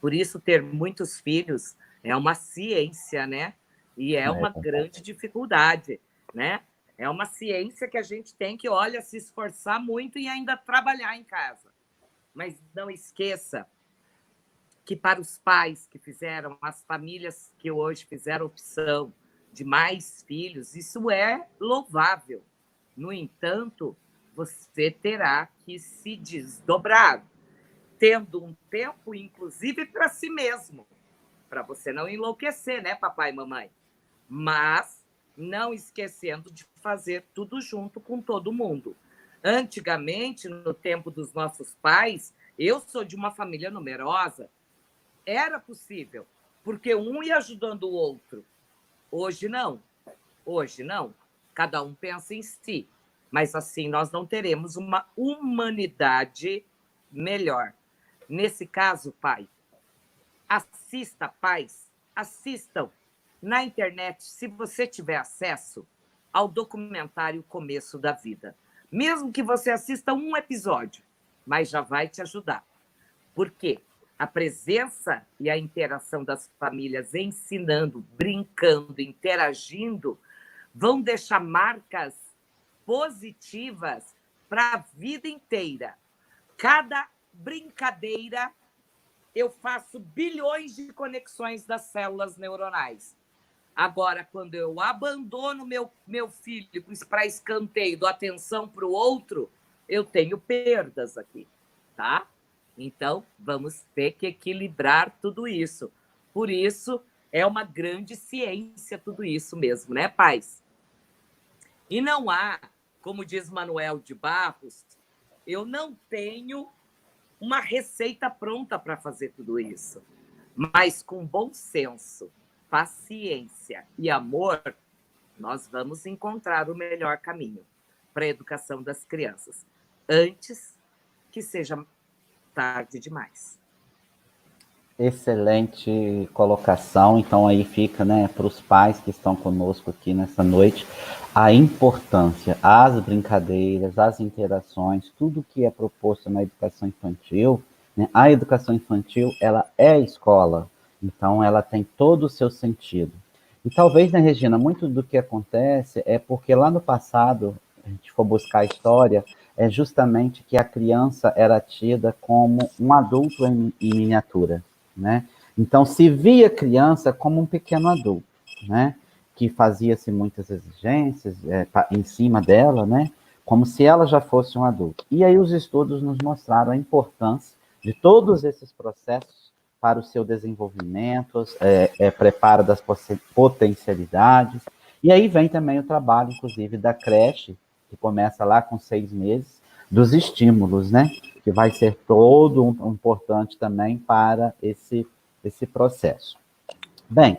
Por isso, ter muitos filhos é uma ciência, né? E é uma grande dificuldade, né? É uma ciência que a gente tem que, olha, se esforçar muito e ainda trabalhar em casa. Mas não esqueça que para os pais que fizeram, as famílias que hoje fizeram opção de mais filhos, isso é louvável. No entanto, você terá que se desdobrar, tendo um tempo, inclusive, para si mesmo, para você não enlouquecer, né, papai e mamãe? Mas não esquecendo de fazer tudo junto com todo mundo. Antigamente, no tempo dos nossos pais, eu sou de uma família numerosa, era possível, porque um ia ajudando o outro. Hoje não. Hoje não. Cada um pensa em si. Mas assim nós não teremos uma humanidade melhor. Nesse caso, pai, pais, assistam na internet, se você tiver acesso, ao documentário Começo da Vida. Mesmo que você assista um episódio, mas já vai te ajudar. Por quê? A presença e a interação das famílias ensinando, brincando, interagindo, vão deixar marcas positivas para a vida inteira. Cada brincadeira, eu faço bilhões de conexões das células neuronais. Agora, quando eu abandono meu filho para escanteio, dou atenção para o outro, eu tenho perdas aqui, tá? Então, vamos ter que equilibrar tudo isso. Por isso, é uma grande ciência tudo isso mesmo, né, pais? E não há como diz Manuel de Barros, eu não tenho uma receita pronta para fazer tudo isso. Mas com bom senso, paciência e amor, nós vamos encontrar o melhor caminho para a educação das crianças, antes que seja tarde demais. Excelente colocação. Então aí fica, né, para os pais que estão conosco aqui nessa noite, a importância, as brincadeiras, as interações, tudo que é proposto na educação infantil, né? A educação infantil, ela é escola, então ela tem todo o seu sentido. E talvez, né, Regina, muito do que acontece é porque lá no passado, a gente for buscar a história, é justamente que a criança era tida como um adulto em miniatura, né? Então, se via a criança como um pequeno adulto, né? Que fazia-se muitas exigências em cima dela, né? Como se ela já fosse um adulto. E aí os estudos nos mostraram a importância de todos esses processos para o seu desenvolvimento, preparo das potencialidades. E aí vem também o trabalho, inclusive, da creche, que começa lá com 6 meses, dos estímulos, né? Que vai ser todo importante também para esse processo. Bem,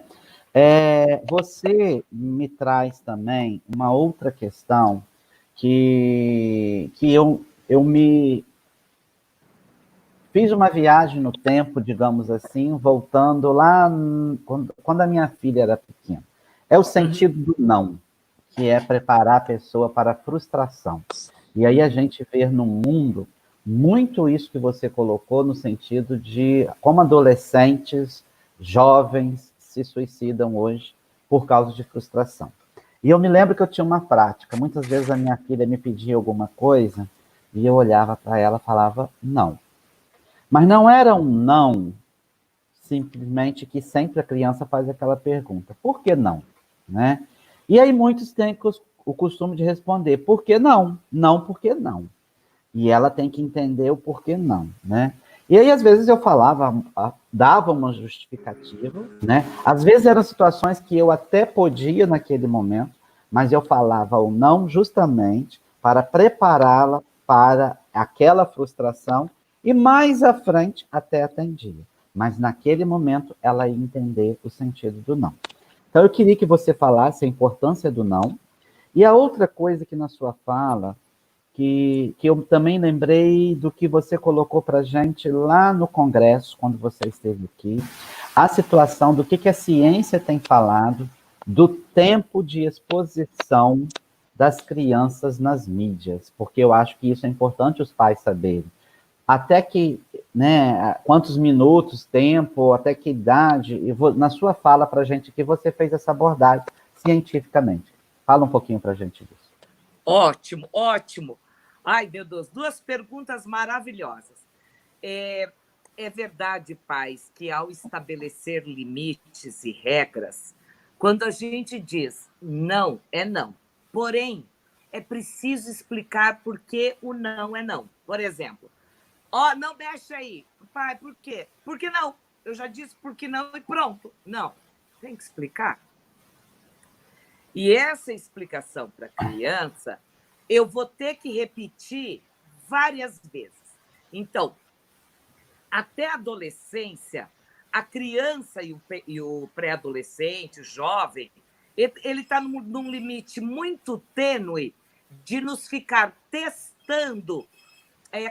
você me traz também uma outra questão que eu me fiz uma viagem no tempo, digamos assim, voltando lá quando a minha filha era pequena. É o sentido do não, que é preparar a pessoa para a frustração. E aí a gente vê no mundo muito isso que você colocou no sentido de como adolescentes, jovens se suicidam hoje por causa de frustração. E eu me lembro que eu tinha uma prática. Muitas vezes a minha filha me pedia alguma coisa e eu olhava para ela e falava não. Mas não era um não simplesmente que sempre a criança faz aquela pergunta. Por que não? Né? E aí muitos têm o costume de responder, por que não? Não, por que não? E ela tem que entender o porquê não, né? E aí, às vezes, eu falava, dava uma justificativa, né? Às vezes eram situações que eu até podia naquele momento, mas eu falava o não justamente para prepará-la para aquela frustração e mais à frente até atendia. Mas naquele momento ela ia entender o sentido do não. Então eu queria que você falasse a importância do não. E a outra coisa que na sua fala, que eu também lembrei do que você colocou para a gente lá no Congresso, quando você esteve aqui, a situação do que a ciência tem falado do tempo de exposição das crianças nas mídias, porque eu acho que isso é importante os pais saberem. Até que, né, quantos minutos, tempo, até que idade, na sua fala para a gente que você fez essa abordagem cientificamente. Fala um pouquinho para a gente disso. Ótimo, ótimo. Ai, meu Deus, 2 perguntas maravilhosas. É verdade, pais, que ao estabelecer limites e regras, quando a gente diz não, é não. Porém, é preciso explicar por que o não é não. Por exemplo, não mexe aí. Pai, por quê? Por que não? Eu já disse por que não e pronto. Não, tem que explicar. E essa explicação para a criança, eu vou ter que repetir várias vezes. Então, até a adolescência, a criança e o pré-adolescente, o jovem, ele está num limite muito tênue de nos ficar testando,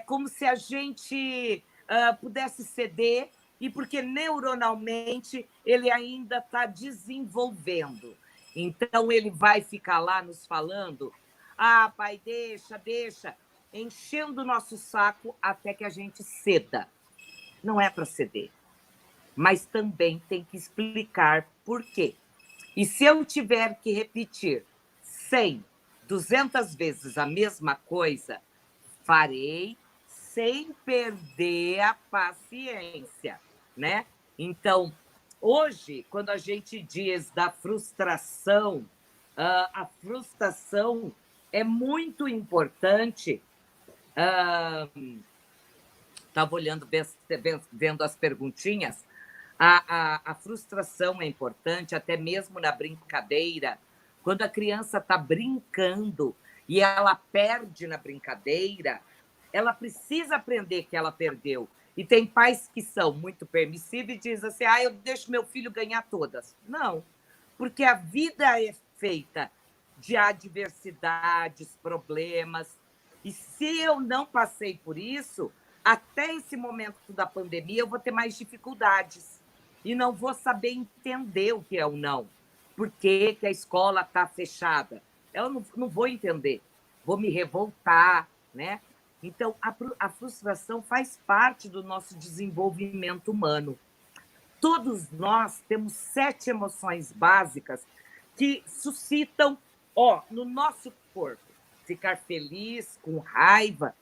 como se a gente pudesse ceder, e porque neuronalmente ele ainda está desenvolvendo. Então, ele vai ficar lá nos falando, pai, deixa, enchendo o nosso saco até que a gente ceda. Não é para ceder, mas também tem que explicar por quê. E se eu tiver que repetir 100, 200 vezes a mesma coisa, farei sem perder a paciência, né? Então, hoje, quando a gente diz da frustração, a frustração é muito importante. Estava olhando, vendo as perguntinhas. A frustração é importante, até mesmo na brincadeira. Quando a criança está brincando e ela perde na brincadeira, ela precisa aprender que ela perdeu. E tem pais que são muito permissivos e dizem assim, eu deixo meu filho ganhar todas. Não, porque a vida é feita de adversidades, problemas. E se eu não passei por isso, até esse momento da pandemia, eu vou ter mais dificuldades. E não vou saber entender o que é o não. Por que a escola está fechada? Eu não vou entender. Vou me revoltar, né? Então, a frustração faz parte do nosso desenvolvimento humano. Todos nós temos 7 emoções básicas que suscitam, no nosso corpo, ficar feliz, com raiva,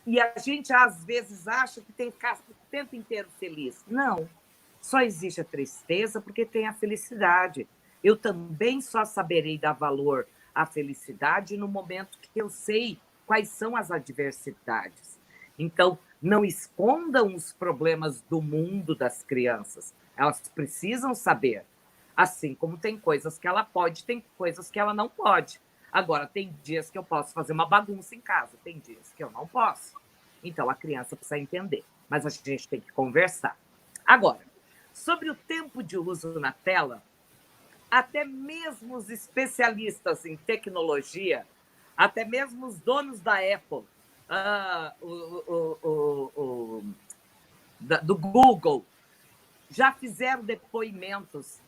e a gente, às vezes, acha que tem que ficar o tempo inteiro feliz. Não, só existe a tristeza porque tem a felicidade. Eu também só saberei dar valor à felicidade no momento que eu sei quais são as adversidades. Então, não escondam os problemas do mundo das crianças. Elas precisam saber. Assim como tem coisas que ela pode, tem coisas que ela não pode. Agora, tem dias que eu posso fazer uma bagunça em casa, tem dias que eu não posso. Então, a criança precisa entender. Mas a gente tem que conversar. Agora, sobre o tempo de uso na tela, até mesmo os especialistas em tecnologia, até mesmo os donos da Apple, do Google, já fizeram depoimentos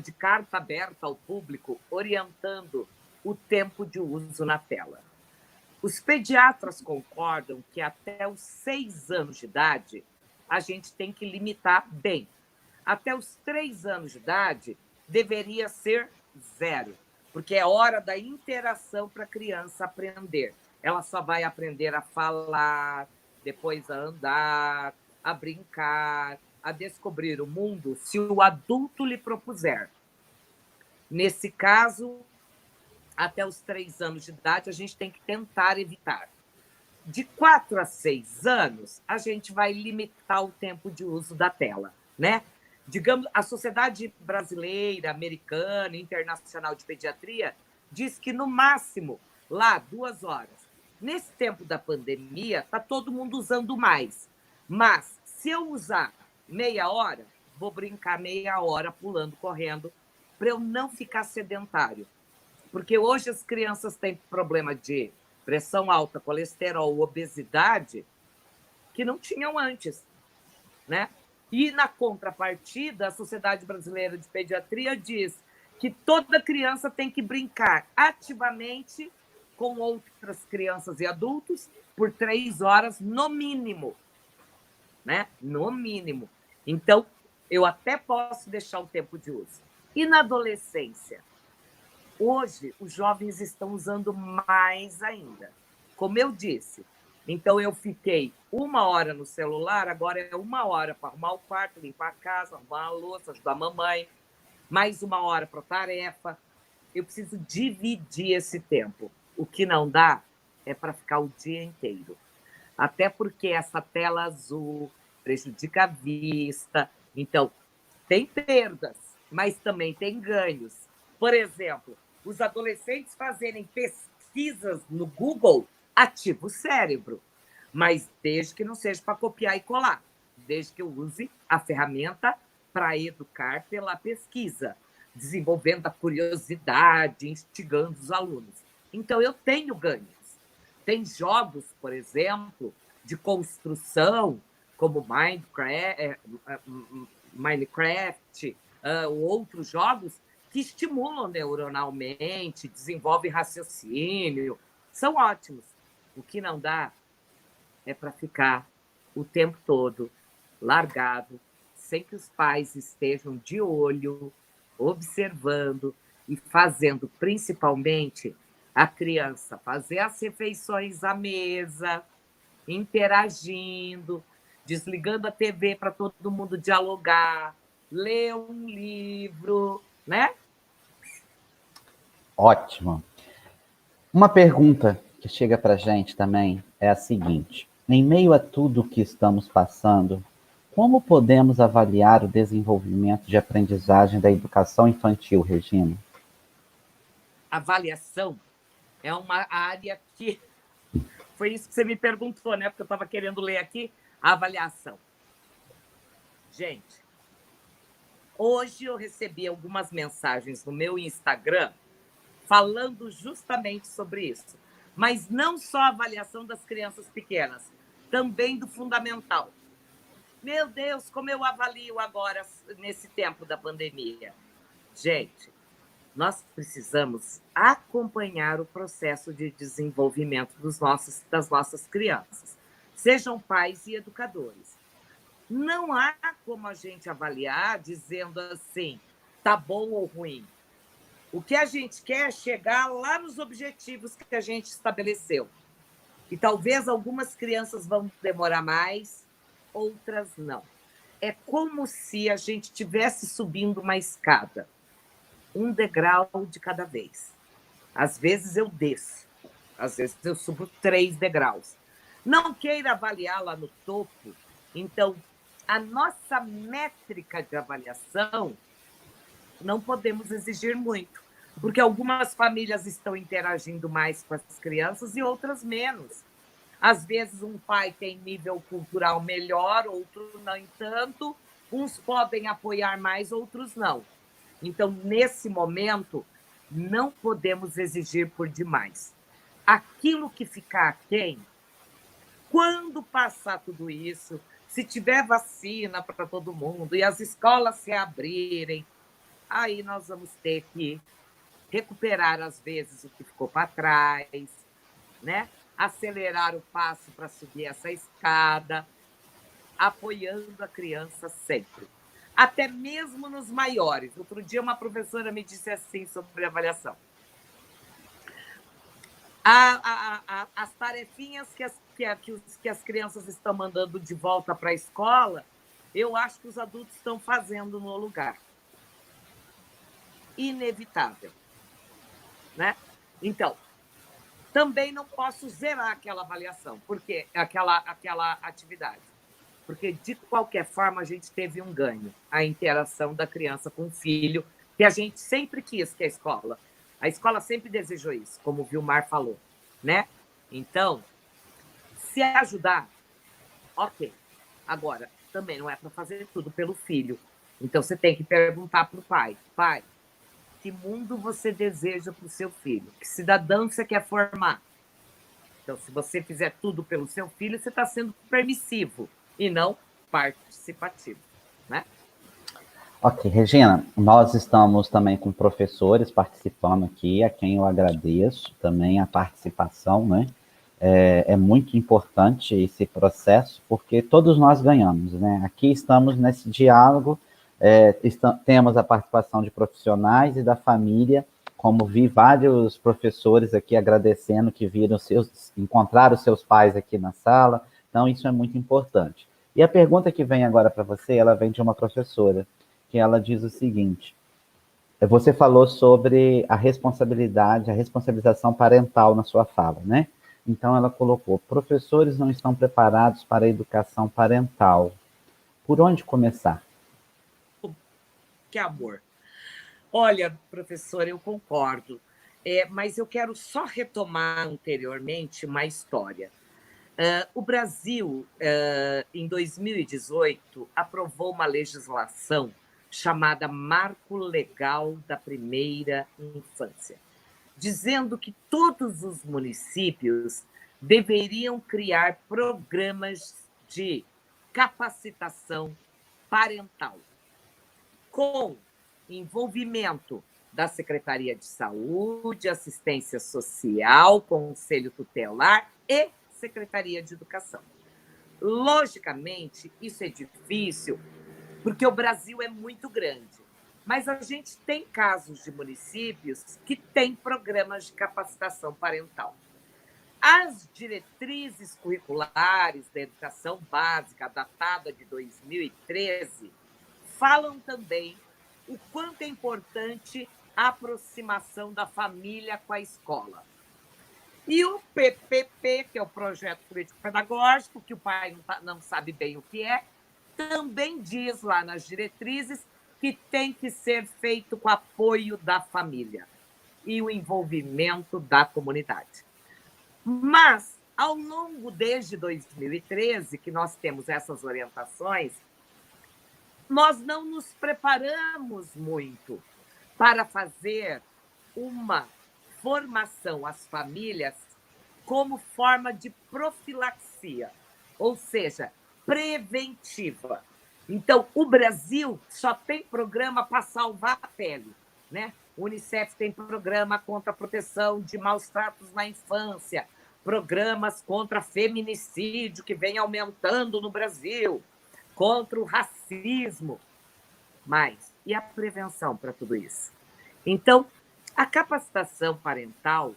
de carta aberta ao público, orientando o tempo de uso na tela. Os pediatras concordam que até os 6 anos de idade, a gente tem que limitar bem. Até os 3 anos de idade, deveria ser 0, porque é hora da interação para a criança aprender. Ela só vai aprender a falar, depois a andar, a brincar, a descobrir o mundo se o adulto lhe propuser. Nesse caso, até os 3 anos de idade, a gente tem que tentar evitar. De 4 a 6 anos, a gente vai limitar o tempo de uso da tela, né? Digamos, a Sociedade Brasileira, Americana, Internacional de Pediatria diz que, no máximo, lá, 2 horas. Nesse tempo da pandemia, está todo mundo usando mais. Mas, se eu usar meia hora, vou brincar meia hora pulando, correndo, para eu não ficar sedentário. Porque hoje as crianças têm problema de pressão alta, colesterol, obesidade, que não tinham antes, né? E, na contrapartida, a Sociedade Brasileira de Pediatria diz que toda criança tem que brincar ativamente com outras crianças e adultos por 3 horas, no mínimo. Né? No mínimo. Então, eu até posso deixar o tempo de uso. E na adolescência? Hoje, os jovens estão usando mais ainda. Como eu disse, então eu fiquei 1 hora no celular, agora é 1 hora para arrumar o quarto, limpar a casa, arrumar a louça, ajudar a mamãe, mais 1 hora para tarefa. Eu preciso dividir esse tempo. O que não dá é para ficar o dia inteiro. Até porque essa tela azul prejudica a vista. Então, tem perdas, mas também tem ganhos. Por exemplo, os adolescentes fazerem pesquisas no Google ativa o cérebro, mas desde que não seja para copiar e colar, desde que eu use a ferramenta para educar pela pesquisa, desenvolvendo a curiosidade, instigando os alunos. Então, eu tenho ganhos. Tem jogos, por exemplo, de construção, como Minecraft, ou outros jogos que estimulam neuronalmente, desenvolvem raciocínio, são ótimos. O que não dá é para ficar o tempo todo largado, sem que os pais estejam de olho, observando e fazendo, principalmente, a criança fazer as refeições à mesa, interagindo, desligando a TV para todo mundo dialogar, ler um livro, né? Ótimo. Uma pergunta que chega para a gente também é a seguinte: em meio a tudo que estamos passando, como podemos avaliar o desenvolvimento de aprendizagem da educação infantil, Regina? Avaliação? É uma área que... Foi isso que você me perguntou, né? Porque eu estava querendo ler aqui a avaliação. Gente, hoje eu recebi algumas mensagens no meu Instagram falando justamente sobre isso. Mas não só a avaliação das crianças pequenas, também do fundamental. Meu Deus, como eu avalio agora nesse tempo da pandemia? Gente, nós precisamos acompanhar o processo de desenvolvimento das nossas crianças, sejam pais e educadores. Não há como a gente avaliar dizendo assim, tá bom ou ruim. O que a gente quer é chegar lá nos objetivos que a gente estabeleceu. E talvez algumas crianças vão demorar mais, outras não. É como se a gente estivesse subindo uma escada, um degrau de cada vez. Às vezes eu desço, às vezes eu subo 3 degraus. Não queira avaliar lá no topo. Então, a nossa métrica de avaliação não podemos exigir muito, porque algumas famílias estão interagindo mais com as crianças e outras menos. Às vezes, um pai tem nível cultural melhor, outro não tanto. Uns podem apoiar mais, outros não. Então, nesse momento, não podemos exigir por demais. Aquilo que ficar aquém, quando passar tudo isso, se tiver vacina para todo mundo e as escolas se abrirem, aí nós vamos ter que recuperar, às vezes, o que ficou para trás, né? Acelerar o passo para subir essa escada, apoiando a criança sempre. Até mesmo nos maiores. Outro dia, uma professora me disse assim sobre avaliação. As tarefinhas que as crianças estão mandando de volta para a escola, eu acho que os adultos estão fazendo no lugar. Inevitável, né? Então, também não posso zerar aquela avaliação, porque aquela atividade. Porque, de qualquer forma, a gente teve um ganho, a interação da criança com o filho, que a gente sempre quis que a escola sempre desejou isso, como o Vilmar falou, né? Então, se ajudar, ok. Agora, também não é para fazer tudo pelo filho. Então, você tem que perguntar para o pai, que mundo você deseja para o seu filho? Que cidadão você quer formar? Então, se você fizer tudo pelo seu filho, você está sendo permissivo e não participativo, né? Ok, Regina, nós estamos também com professores participando aqui, a quem eu agradeço também a participação, né? É muito importante esse processo, porque todos nós ganhamos, né? Aqui estamos nesse diálogo, temos a participação de profissionais e da família, como vi vários professores aqui agradecendo que encontraram seus pais aqui na sala, então isso é muito importante. E a pergunta que vem agora para você, ela vem de uma professora, que ela diz o seguinte: você falou sobre a responsabilização parental na sua fala, né? Então ela colocou: professores não estão preparados para a educação parental. Por onde começar? Que amor. Olha, professora, eu concordo, mas eu quero só retomar anteriormente uma história. O Brasil, em 2018, aprovou uma legislação chamada Marco Legal da Primeira Infância, dizendo que todos os municípios deveriam criar programas de capacitação parental, com envolvimento da Secretaria de Saúde, Assistência Social, Conselho Tutelar e Secretaria de Educação. Logicamente, isso é difícil, porque o Brasil é muito grande, mas a gente tem casos de municípios que têm programas de capacitação parental. As diretrizes curriculares da educação básica, datada de 2013, falam também o quanto é importante a aproximação da família com a escola. E o PPP, que é o Projeto Político Pedagógico, que o pai não sabe bem o que é, também diz lá nas diretrizes que tem que ser feito com apoio da família. e o envolvimento da comunidade. Mas, ao longo, desde 2013, que nós temos essas orientações, nós não nos preparamos muito para fazer uma formação às famílias como forma de profilaxia, ou seja, preventiva. Então, o Brasil só tem programa para salvar a pele, né? O Unicef tem programa contra a proteção de maus tratos na infância, programas contra feminicídio, que vem aumentando no Brasil, contra o racismo. Mas, e a prevenção para tudo isso? Então, a capacitação parental,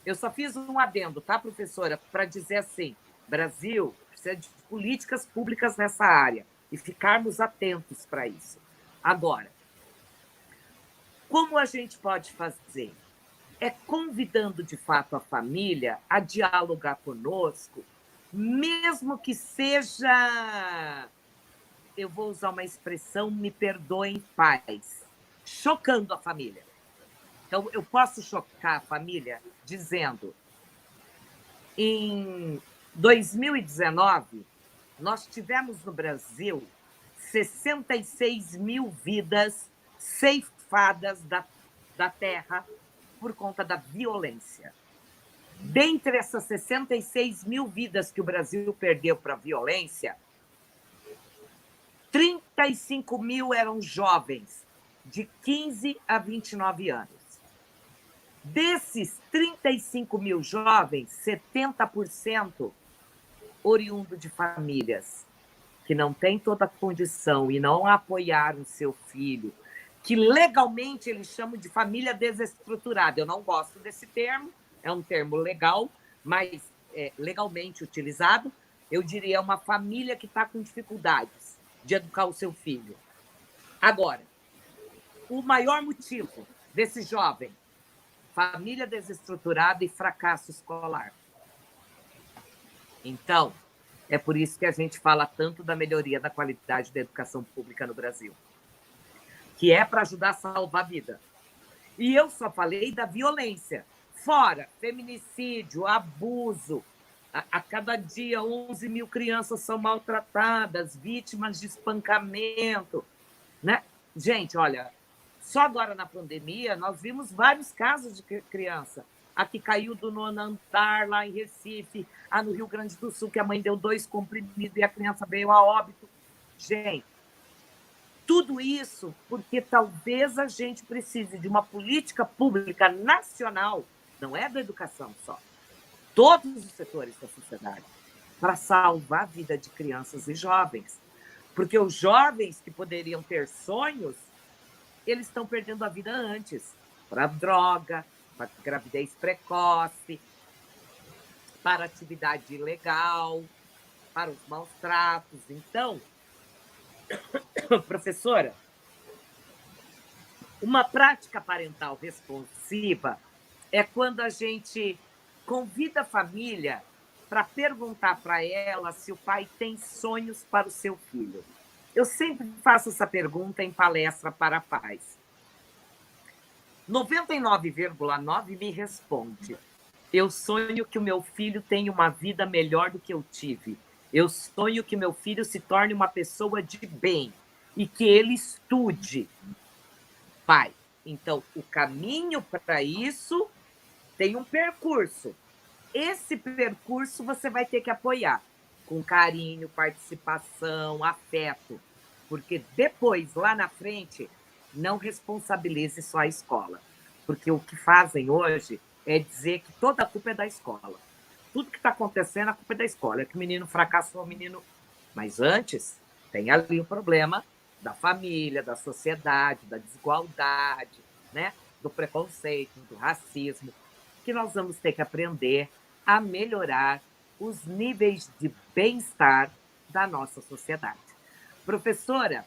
eu só fiz um adendo, tá, professora? Para dizer assim, Brasil precisa de políticas públicas nessa área e ficarmos atentos para isso. Agora, como a gente pode fazer? É convidando, de fato, a família a dialogar conosco, mesmo que seja, eu vou usar uma expressão, me perdoem, pais, chocando a família. Então, eu posso chocar a família dizendo, em 2019, nós tivemos no Brasil 66 mil vidas ceifadas da terra por conta da violência. Dentre essas 66 mil vidas que o Brasil perdeu para a violência, 35 mil eram jovens, de 15 a 29 anos. Desses 35 mil jovens, 70% oriundo de famílias que não têm toda a condição e não apoiaram seu filho, que legalmente eles chamam de família desestruturada. Eu não gosto desse termo, é um termo legal, mas legalmente utilizado, eu diria uma família que está com dificuldades de educar o seu filho. Agora, o maior motivo desse jovem, família desestruturada e fracasso escolar. Então, é por isso que a gente fala tanto da melhoria da qualidade da educação pública no Brasil, que é para ajudar a salvar a vida. E eu só falei da violência. Fora feminicídio, abuso. A cada dia, 11 mil crianças são maltratadas, vítimas de espancamento, né? Gente, olha, só agora na pandemia, nós vimos vários casos de criança. A que caiu do 9º andar lá em Recife, a no Rio Grande do Sul, que a mãe deu 2 comprimidos e a criança veio a óbito. Gente, tudo isso porque talvez a gente precise de uma política pública nacional, não é da educação só, todos os setores da sociedade, para salvar a vida de crianças e jovens. Porque os jovens que poderiam ter sonhos, eles estão perdendo a vida antes, para droga, para gravidez precoce, para atividade ilegal, para os maus tratos. Então, professora, uma prática parental responsiva é quando a gente convida a família para perguntar para ela se o pai tem sonhos para o seu filho. Eu sempre faço essa pergunta em palestra para pais. 99,9% me responde: eu sonho que o meu filho tenha uma vida melhor do que eu tive. Eu sonho que meu filho se torne uma pessoa de bem e que ele estude. Pai, então, o caminho para isso tem um percurso. Esse percurso você vai ter que apoiar com carinho, participação, afeto, porque depois, lá na frente, não responsabilize só a escola, porque o que fazem hoje é dizer que toda a culpa é da escola. Tudo que está acontecendo, a culpa é da escola, é que o menino fracassou, o menino... Mas antes, tem ali o problema da família, da sociedade, da desigualdade, né? Do preconceito, do racismo, que nós vamos ter que aprender a melhorar os níveis de bem-estar da nossa sociedade. Professora,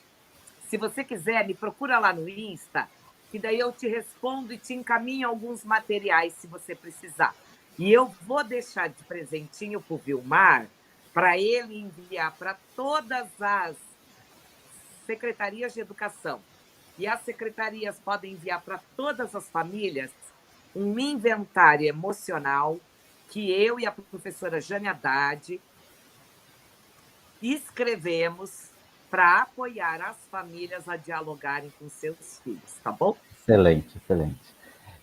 se você quiser, me procura lá no Insta, que daí eu te respondo e te encaminho alguns materiais, se você precisar. E eu vou deixar de presentinho para o Vilmar, para ele enviar para todas as secretarias de educação. E as secretarias podem enviar para todas as famílias um inventário emocional que eu e a professora Jane Haddad escrevemos para apoiar as famílias a dialogarem com seus filhos, tá bom? Excelente, excelente.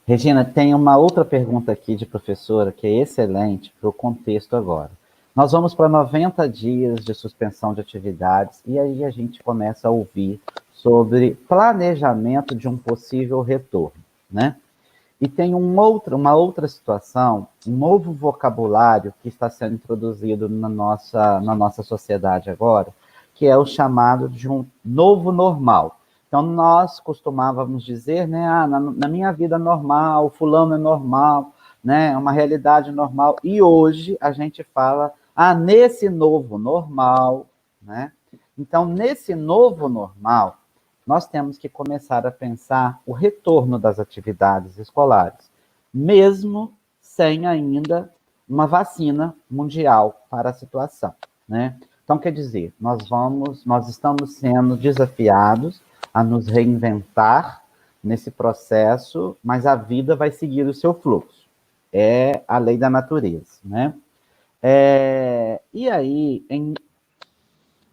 Regina, tem uma outra pergunta aqui de professora que é excelente para o contexto agora. Nós vamos para 90 dias de suspensão de atividades e aí a gente começa a ouvir sobre planejamento de um possível retorno, né? E tem uma outra situação, um novo vocabulário que está sendo introduzido na nossa sociedade agora, que é o chamado de um novo normal. Então, nós costumávamos dizer, né, na minha vida normal, fulano é normal, né, é uma realidade normal. E hoje a gente fala, nesse novo normal, né? Então, nesse novo normal, nós temos que começar a pensar o retorno das atividades escolares, mesmo sem ainda uma vacina mundial para a situação, né? Então, quer dizer, nós estamos sendo desafiados a nos reinventar nesse processo, mas a vida vai seguir o seu fluxo. É a lei da natureza, né? E aí,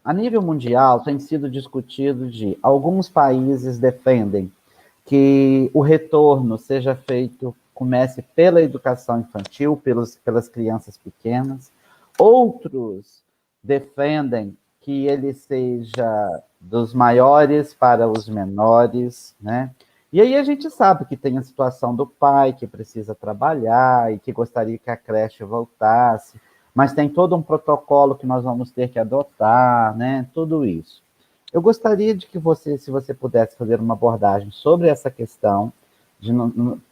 a nível mundial, tem sido discutido de alguns países defendem que o retorno seja feito, comece pela educação infantil, pelas crianças pequenas. Outros defendem que ele seja dos maiores para os menores, né? E aí a gente sabe que tem a situação do pai que precisa trabalhar e que gostaria que a creche voltasse, mas tem todo um protocolo que nós vamos ter que adotar, né? Tudo isso. Eu gostaria de que você, se você pudesse fazer uma abordagem sobre essa questão,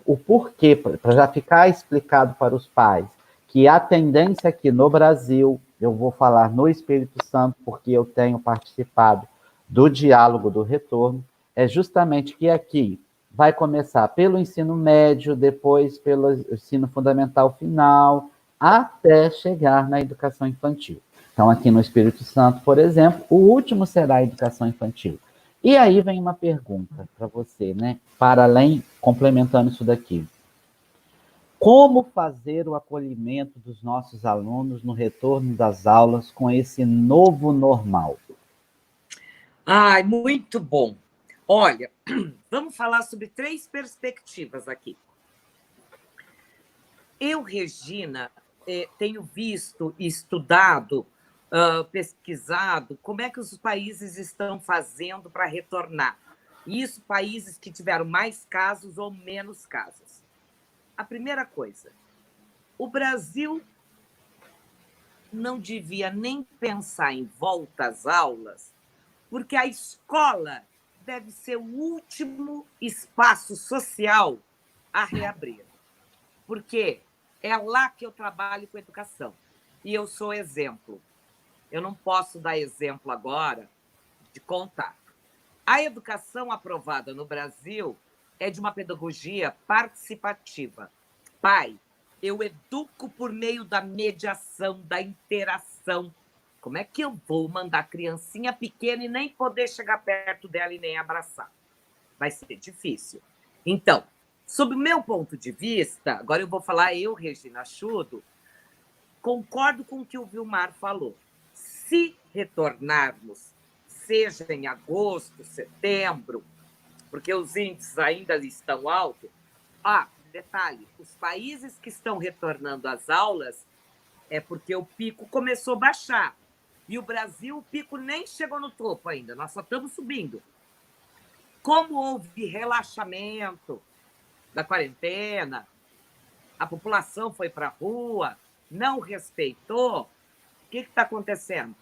o porquê, para já ficar explicado para os pais, que a tendência aqui no Brasil, eu vou falar no Espírito Santo, porque eu tenho participado do diálogo do retorno, é justamente que aqui vai começar pelo ensino médio, depois pelo ensino fundamental final, até chegar na educação infantil. Então, aqui no Espírito Santo, por exemplo, o último será a educação infantil. E aí vem uma pergunta para você, né? Para além, complementando isso daqui. Como fazer o acolhimento dos nossos alunos no retorno das aulas com esse novo normal? Ai, muito bom. Olha, vamos falar sobre 3 perspectivas aqui. Eu, Regina, tenho visto, estudado, pesquisado como é que os países estão fazendo para retornar. Isso, países que tiveram mais casos ou menos casos. A primeira coisa, o Brasil não devia nem pensar em volta às aulas, porque a escola deve ser o último espaço social a reabrir. Porque é lá que eu trabalho com educação. E eu sou exemplo. Eu não posso dar exemplo agora de contato. A educação aprovada no Brasil é de uma pedagogia participativa. Pai, eu educo por meio da mediação, da interação. Como é que eu vou mandar criancinha pequena e nem poder chegar perto dela e nem abraçar? Vai ser difícil. Então, sob o meu ponto de vista, agora eu vou falar eu, Regina Chudo, concordo com o que o Vilmar falou. Se retornarmos, seja em agosto, setembro, porque os índices ainda estão altos. Detalhe, os países que estão retornando às aulas é porque o pico começou a baixar. E o Brasil, o pico nem chegou no topo ainda, nós só estamos subindo. Como houve relaxamento da quarentena, a população foi para a rua, não respeitou, o que está acontecendo?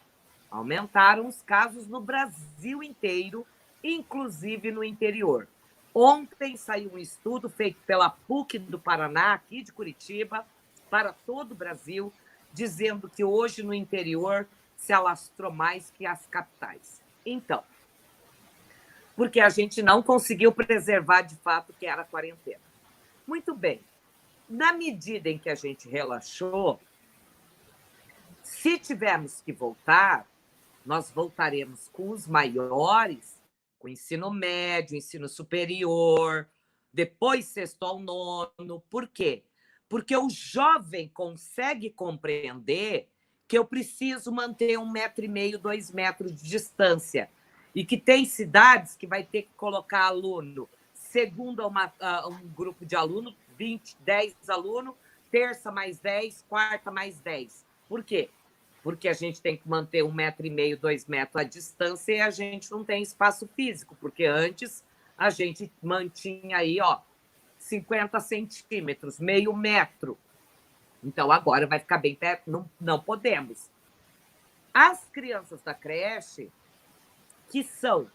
Aumentaram os casos no Brasil inteiro, inclusive no interior. Ontem saiu um estudo feito pela PUC do Paraná, aqui de Curitiba, para todo o Brasil, dizendo que hoje no interior se alastrou mais que as capitais. Então, porque a gente não conseguiu preservar de fato o que era a quarentena. Muito bem. Na medida em que a gente relaxou, se tivermos que voltar, nós voltaremos com os maiores, com ensino médio, ensino superior, depois sexto ao nono. Por quê? Porque o jovem consegue compreender que eu preciso manter 1,5 metro, 2 metros de distância. E que tem cidades que vai ter que colocar aluno, segunda um grupo de alunos, 20, 10 alunos, terça mais 10, quarta mais 10. Por quê? Porque a gente tem que manter 1,5 metro, 2 metros a distância e a gente não tem espaço físico, porque antes a gente mantinha aí, 50 centímetros, meio metro. Então, agora vai ficar bem perto, não podemos. As crianças da creche, que são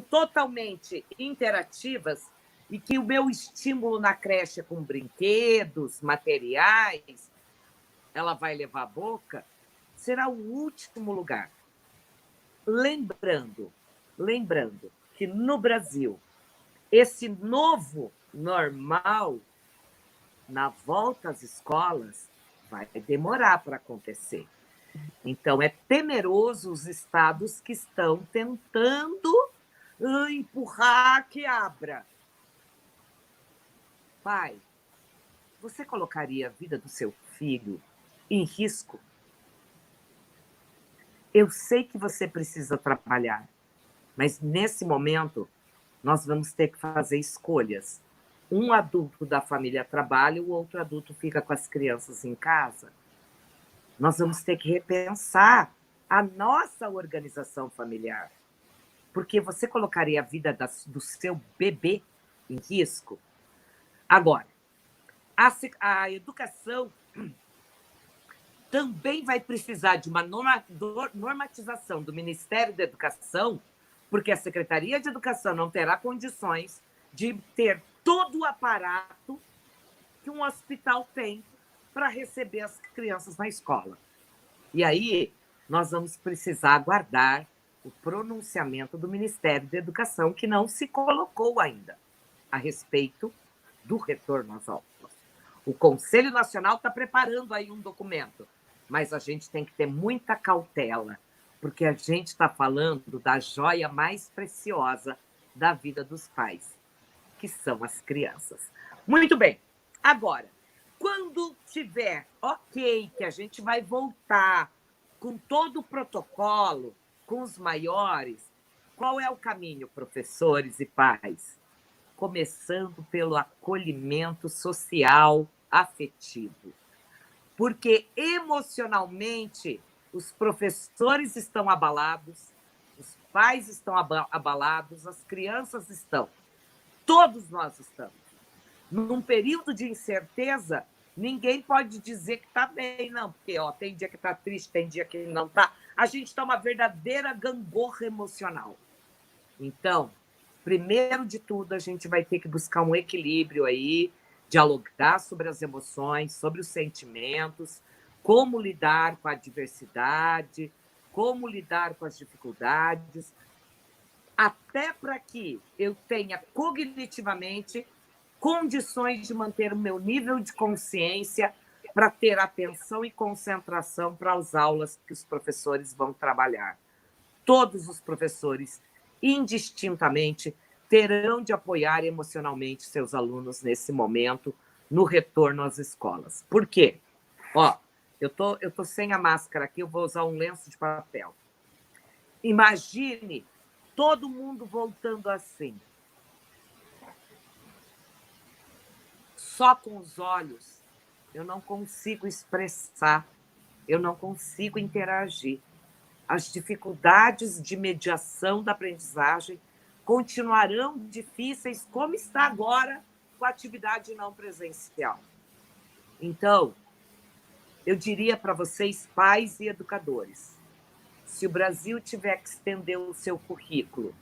totalmente interativas, e que o meu estímulo na creche é com brinquedos, materiais, ela vai levar a boca, será o último lugar. Lembrando que no Brasil, esse novo normal, na volta às escolas, vai demorar para acontecer. Então, é temeroso os estados que estão tentando empurrar que abra. Pai, você colocaria a vida do seu filho em risco? Eu sei que você precisa trabalhar, mas nesse momento nós vamos ter que fazer escolhas. Um adulto da família trabalha, o outro adulto fica com as crianças em casa. Nós vamos ter que repensar a nossa organização familiar. Porque você colocaria a vida do seu bebê em risco? Agora, a educação também vai precisar de uma normatização do Ministério da Educação, porque a Secretaria de Educação não terá condições de ter todo o aparato que um hospital tem para receber as crianças na escola. E aí, nós vamos precisar aguardar o pronunciamento do Ministério da Educação, que não se colocou ainda a respeito do retorno às aulas. O Conselho Nacional está preparando aí um documento, mas a gente tem que ter muita cautela, porque a gente está falando da joia mais preciosa da vida dos pais, que são as crianças. Muito bem. Agora, quando tiver ok, que a gente vai voltar com todo o protocolo, com os maiores, qual é o caminho, professores e pais? Começando pelo acolhimento social afetivo. Porque emocionalmente os professores estão abalados, os pais estão abalados, as crianças estão. Todos nós estamos. Num período de incerteza, ninguém pode dizer que está bem, não, porque tem dia que está triste, tem dia que não está. A gente está uma verdadeira gangorra emocional. Então, primeiro de tudo, a gente vai ter que buscar um equilíbrio aí, dialogar sobre as emoções, sobre os sentimentos, como lidar com a adversidade, como lidar com as dificuldades, até para que eu tenha cognitivamente condições de manter o meu nível de consciência para ter atenção e concentração para as aulas que os professores vão trabalhar. Todos os professores, indistintamente, terão de apoiar emocionalmente seus alunos nesse momento, no retorno às escolas. Por quê? Eu tô sem a máscara aqui, eu vou usar um lenço de papel. Imagine todo mundo voltando assim. Só com os olhos, eu não consigo expressar, eu não consigo interagir. As dificuldades de mediação da aprendizagem continuarão difíceis, como está agora com a atividade não presencial. Então, eu diria para vocês, pais e educadores, se o Brasil tiver que estender o seu currículo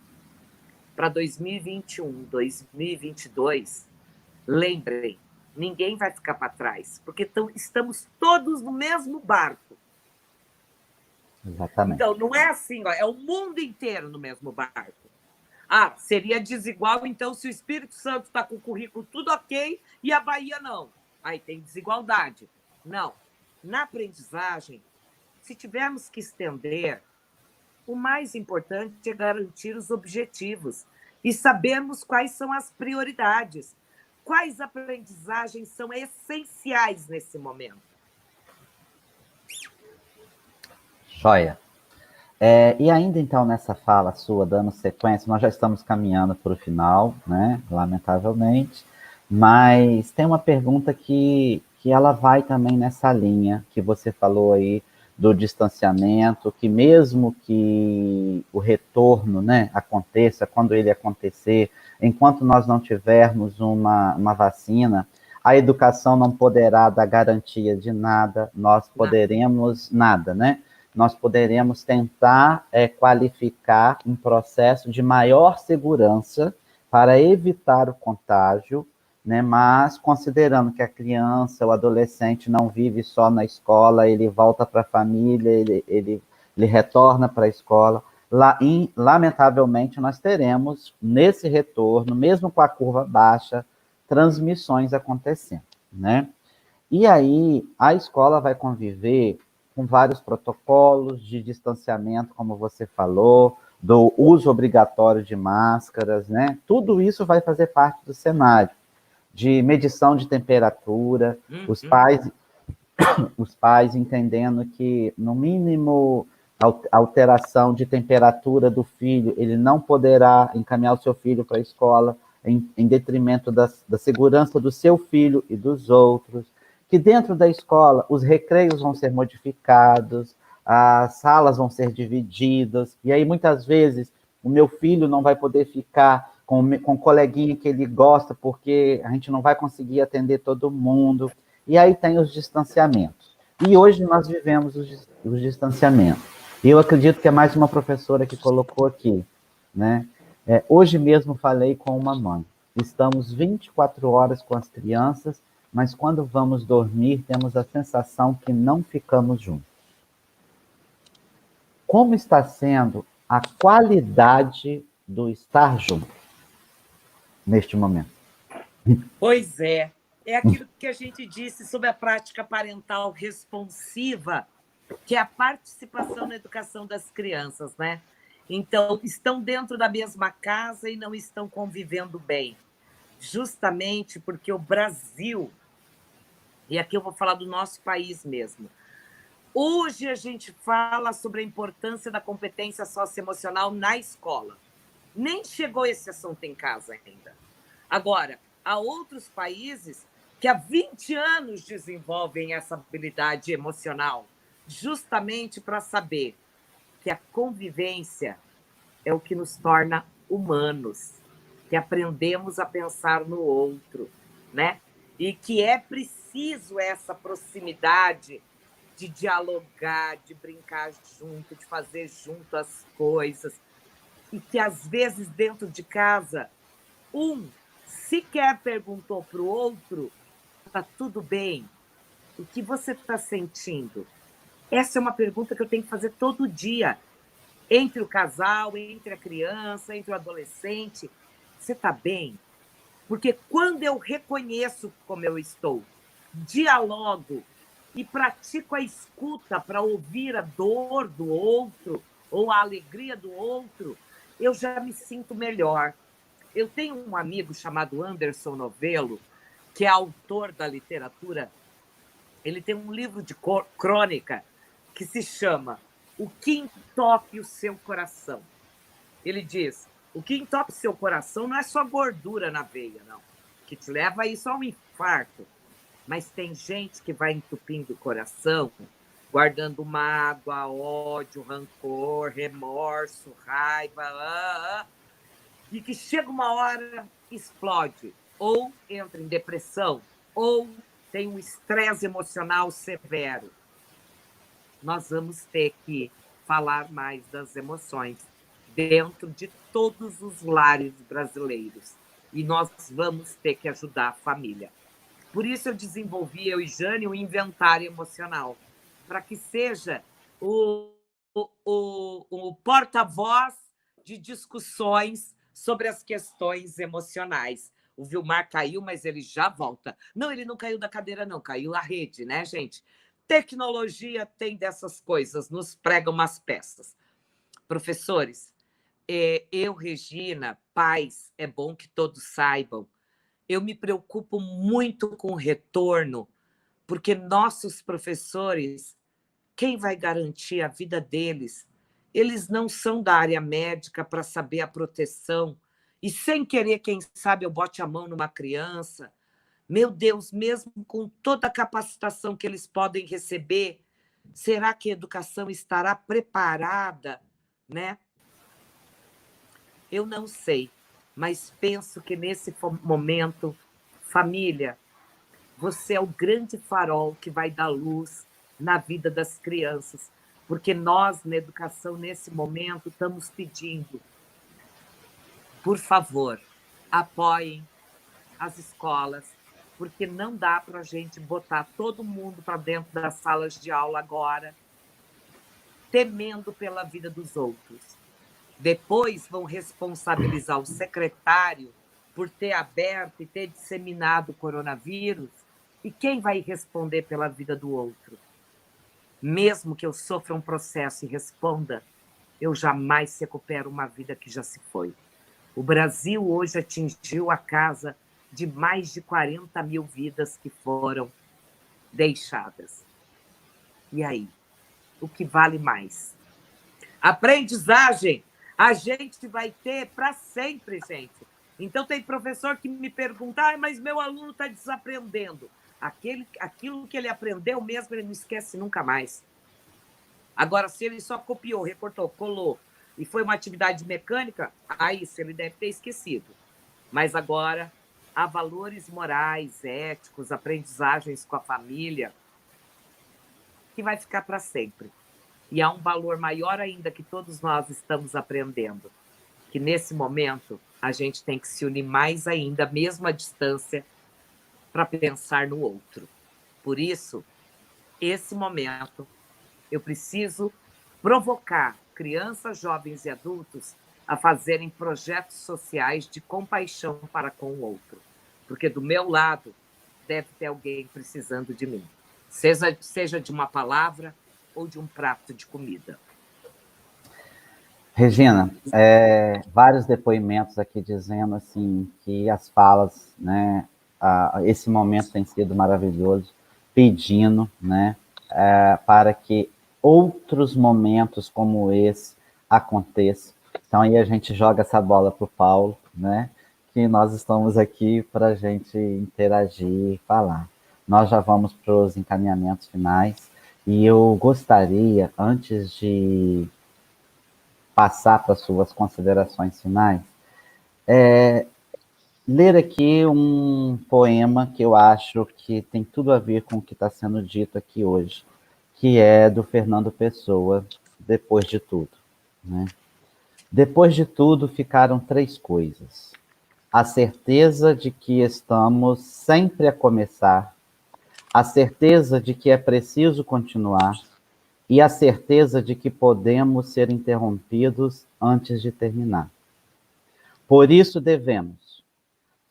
para 2021, 2022, lembrem, ninguém vai ficar para trás, porque estamos todos no mesmo barco. Exatamente. Então, não é assim, é o mundo inteiro no mesmo barco. Seria desigual, então, se o Espírito Santo está com o currículo tudo ok e a Bahia não. Aí tem desigualdade. Não. Na aprendizagem, se tivermos que estender, o mais importante é garantir os objetivos, e sabermos quais são as prioridades, quais aprendizagens são essenciais nesse momento. Joia. E ainda então nessa fala sua, dando sequência, nós já estamos caminhando para o final, né? Lamentavelmente, mas tem uma pergunta que ela vai também nessa linha que você falou aí do distanciamento, que mesmo que o retorno, né, aconteça, quando ele acontecer, enquanto nós não tivermos uma vacina, a educação não poderá dar garantia de nada, nós poderemos nada, né? Nós poderemos tentar qualificar um processo de maior segurança para evitar o contágio, né? Mas considerando que a criança, o adolescente não vive só na escola, ele volta para a família, ele retorna para a escola, lamentavelmente nós teremos, nesse retorno, mesmo com a curva baixa, transmissões acontecendo, né? E aí a escola vai conviver com vários protocolos de distanciamento, como você falou, do uso obrigatório de máscaras, né? Tudo isso vai fazer parte do cenário de medição de temperatura, os pais entendendo que, no mínimo, alteração de temperatura do filho, ele não poderá encaminhar o seu filho para a escola em detrimento da segurança do seu filho e dos outros, que dentro da escola os recreios vão ser modificados, as salas vão ser divididas, e aí muitas vezes o meu filho não vai poder ficar com o coleguinha que ele gosta, porque a gente não vai conseguir atender todo mundo, e aí tem os distanciamentos. E hoje nós vivemos os distanciamentos. E eu acredito que é mais uma professora que colocou aqui, né? Hoje mesmo falei com uma mãe, estamos 24 horas com as crianças, mas quando vamos dormir, temos a sensação que não ficamos juntos. Como está sendo a qualidade do estar junto neste momento? Pois é aquilo que a gente disse sobre a prática parental responsiva, que é a participação na educação das crianças, né? Então, estão dentro da mesma casa e não estão convivendo bem, justamente porque o Brasil, e aqui eu vou falar do nosso país mesmo, hoje a gente fala sobre a importância da competência socioemocional na escola. Nem chegou esse assunto em casa ainda. Agora, há outros países que há 20 anos desenvolvem essa habilidade emocional, justamente para saber que a convivência é o que nos torna humanos, que aprendemos a pensar no outro, né? E que é preciso essa proximidade de dialogar, de brincar junto, de fazer junto as coisas. E que, às vezes, dentro de casa, um sequer perguntou para o outro: está tudo bem? O que você está sentindo? Essa é uma pergunta que eu tenho que fazer todo dia, entre o casal, entre a criança, entre o adolescente. Você está bem? Porque quando eu reconheço como eu estou, dialogo e pratico a escuta para ouvir a dor do outro ou a alegria do outro, eu já me sinto melhor. Eu tenho um amigo chamado Anderson Novello, que é autor da literatura. Ele tem um livro de crônica que se chama O que Entope o Seu Coração. Ele diz: o que entope o seu coração não é só gordura na veia, não, que te leva a isso a um infarto. Mas tem gente que vai entupindo o coração, guardando mágoa, ódio, rancor, remorso, raiva, e que chega uma hora, explode, ou entra em depressão, ou tem um estresse emocional severo. Nós vamos ter que falar mais das emoções dentro de todos os lares brasileiros. E nós vamos ter que ajudar a família. Por isso eu desenvolvi, eu e Jane, um inventário emocional, para que seja o porta-voz de discussões sobre as questões emocionais. O Vilmar caiu, mas ele já volta. Não, ele não caiu da cadeira, não, caiu a rede, né, gente? Tecnologia tem dessas coisas, nos prega umas peças. Professores, eu, Regina, pais, é bom que todos saibam, eu me preocupo muito com o retorno, porque nossos professores, quem vai garantir a vida deles? Eles não são da área médica para saber a proteção, e sem querer, quem sabe, eu bote a mão numa criança. Meu Deus, mesmo com toda a capacitação que eles podem receber, será que a educação estará preparada, né? Eu não sei, mas penso que nesse momento, família, você é o grande farol que vai dar luz na vida das crianças, porque nós, na educação, nesse momento, estamos pedindo, por favor, apoiem as escolas, porque não dá para a gente botar todo mundo para dentro das salas de aula agora, temendo pela vida dos outros. Depois vão responsabilizar o secretário por ter aberto e ter disseminado o coronavírus. E quem vai responder pela vida do outro? Mesmo que eu sofra um processo e responda, eu jamais recupero uma vida que já se foi. O Brasil hoje atingiu a casa de mais de 40 mil vidas que foram deixadas. E aí? O que vale mais? Aprendizagem a gente vai ter para sempre, gente. Então, tem professor que me pergunta, mas meu aluno está desaprendendo. Aquilo que ele aprendeu mesmo, ele não esquece nunca mais. Agora, se ele só copiou, recortou, colou, e foi uma atividade mecânica, aí isso ele deve ter esquecido. Mas agora, há valores morais, éticos, aprendizagens com a família, que vai ficar para sempre. E há um valor maior ainda que todos nós estamos aprendendo, que nesse momento a gente tem que se unir mais ainda, mesmo à distância, para pensar no outro. Por isso, esse momento, eu preciso provocar crianças, jovens e adultos a fazerem projetos sociais de compaixão para com o outro. Porque do meu lado deve ter alguém precisando de mim. Seja de uma palavra ou de um prato de comida. Regina, vários depoimentos aqui dizendo assim que as falas, né, esse momento tem sido maravilhoso, pedindo, né, para que outros momentos como esse aconteçam. Então aí a gente joga essa bola para o Paulo, né, que nós estamos aqui para a gente interagir, falar. Nós já vamos para os encaminhamentos finais e eu gostaria, antes de passar para as suas considerações finais, ler aqui um poema que eu acho que tem tudo a ver com o que está sendo dito aqui hoje, que é do Fernando Pessoa, Depois de Tudo. Né? Depois de tudo, ficaram 3 coisas. A certeza de que estamos sempre a começar, a certeza de que é preciso continuar, e a certeza de que podemos ser interrompidos antes de terminar. Por isso devemos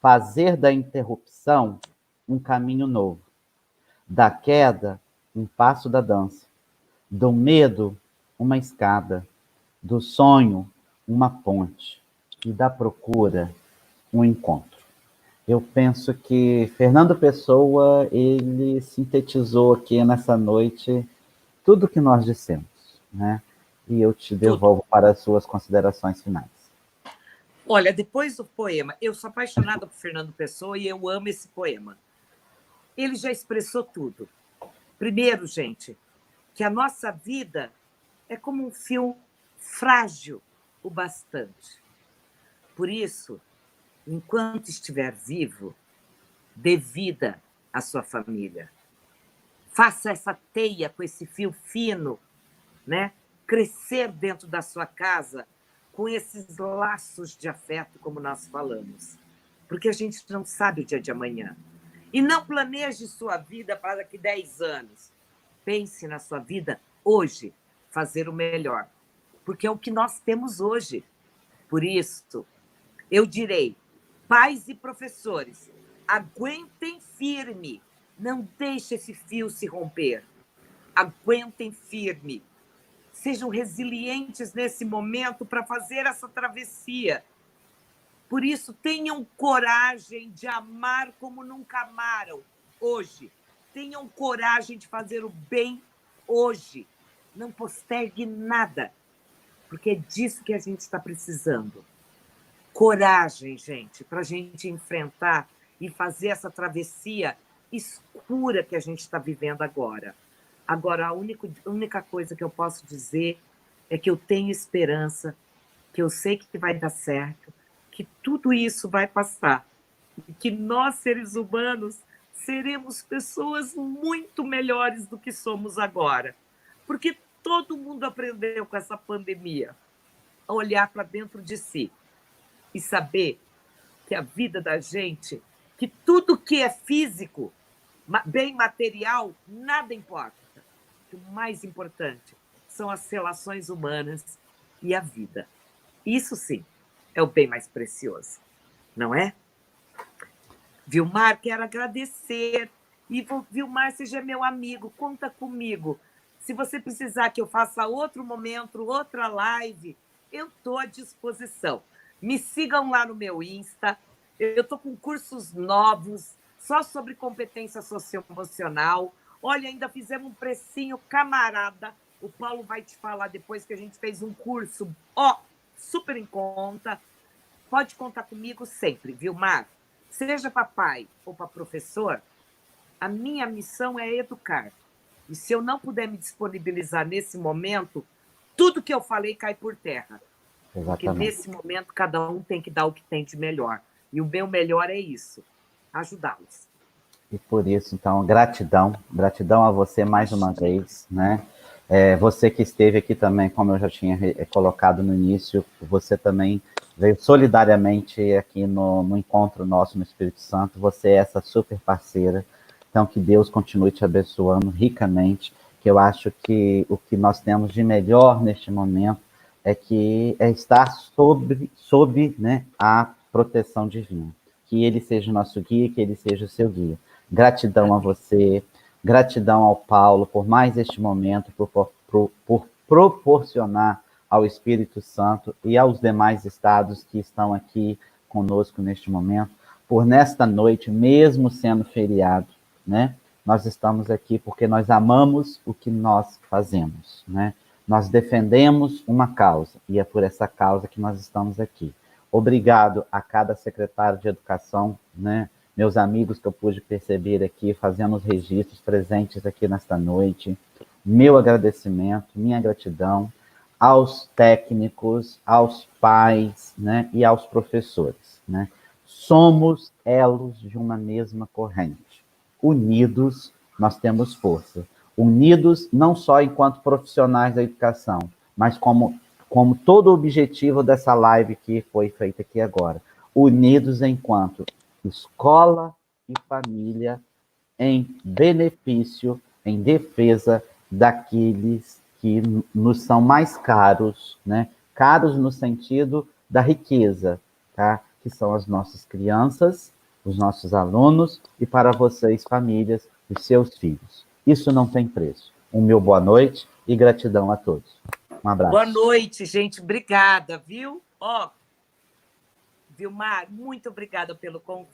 fazer da interrupção um caminho novo, da queda um passo da dança, do medo uma escada, do sonho uma ponte e da procura um encontro. Eu penso que Fernando Pessoa, ele sintetizou aqui nessa noite tudo o que nós dissemos, né? E eu te devolvo para as suas considerações finais. Olha, depois do poema, eu sou apaixonada por Fernando Pessoa e eu amo esse poema. Ele já expressou tudo. Primeiro, gente, que a nossa vida é como um fio frágil o bastante. Por isso, enquanto estiver vivo, dê vida à sua família. Faça essa teia com esse fio fino, né? Crescer dentro da sua casa com esses laços de afeto, como nós falamos. Porque a gente não sabe o dia de amanhã. E não planeje sua vida para daqui 10 anos. Pense na sua vida hoje, fazer o melhor. Porque é o que nós temos hoje. Por isso, eu direi, pais e professores, aguentem firme. Não deixe esse fio se romper. Aguentem firme. sejam resilientes nesse momento para fazer essa travessia. Por isso, tenham coragem de amar como nunca amaram hoje. Tenham coragem de fazer o bem hoje. Não postergue nada, porque é disso que a gente está precisando. Coragem, gente, para a gente enfrentar e fazer essa travessia escura que a gente está vivendo agora. Agora, a única coisa que eu posso dizer é que eu tenho esperança, que eu sei que vai dar certo, que tudo isso vai passar, e que nós, seres humanos, seremos pessoas muito melhores do que somos agora. Porque todo mundo aprendeu com essa pandemia a olhar para dentro de si e saber que a vida da gente, que tudo que é físico, bem material, nada importa. O mais importante são as relações humanas e a vida. Isso sim é o bem mais precioso, não é? Vilmar, quero agradecer. E Vilmar, seja meu amigo, conta comigo. Se você precisar que eu faça outro momento, outra live, eu estou à disposição. Me sigam lá no meu Insta. Eu estou com cursos novos, só sobre competência socioemocional. Olha, ainda fizemos um precinho camarada. O Paulo vai te falar depois que a gente fez um curso, super em conta. Pode contar comigo sempre, Vilmar. Seja para pai ou para professor, a minha missão é educar. E se eu não puder me disponibilizar nesse momento, tudo que eu falei cai por terra. Exatamente. Porque nesse momento cada um tem que dar o que tem de melhor. E o meu melhor é isso, ajudá-los. E por isso, então, gratidão a você mais uma vez, né? Você que esteve aqui também, como eu já tinha colocado no início, você também veio solidariamente aqui no encontro nosso no Espírito Santo, você é essa super parceira, então que Deus continue te abençoando ricamente, que eu acho que o que nós temos de melhor neste momento é estar sob, né, a proteção divina, que Ele seja o nosso guia, que Ele seja o seu guia. Gratidão a você, gratidão ao Paulo por mais este momento, por proporcionar ao Espírito Santo e aos demais estados que estão aqui conosco neste momento, por nesta noite, mesmo sendo feriado, né? Nós estamos aqui porque nós amamos o que nós fazemos, né? Nós defendemos uma causa e é por essa causa que nós estamos aqui. Obrigado a cada secretário de educação, né? Meus amigos que eu pude perceber aqui, fazendo os registros presentes aqui nesta noite. Meu agradecimento, minha gratidão aos técnicos, aos pais, né? E aos professores, né? Somos elos de uma mesma corrente. Unidos, nós temos força. Unidos não só enquanto profissionais da educação, mas como todo o objetivo dessa live que foi feita aqui agora. Unidos enquanto escola e família em benefício, em defesa daqueles que nos são mais caros, né? Caros no sentido da riqueza, tá? Que são as nossas crianças, os nossos alunos e para vocês, famílias, os seus filhos. Isso não tem preço. Um meu boa noite e gratidão a todos. Um abraço. Boa noite, gente. Obrigada, viu? Vilmar, muito obrigada pelo convite.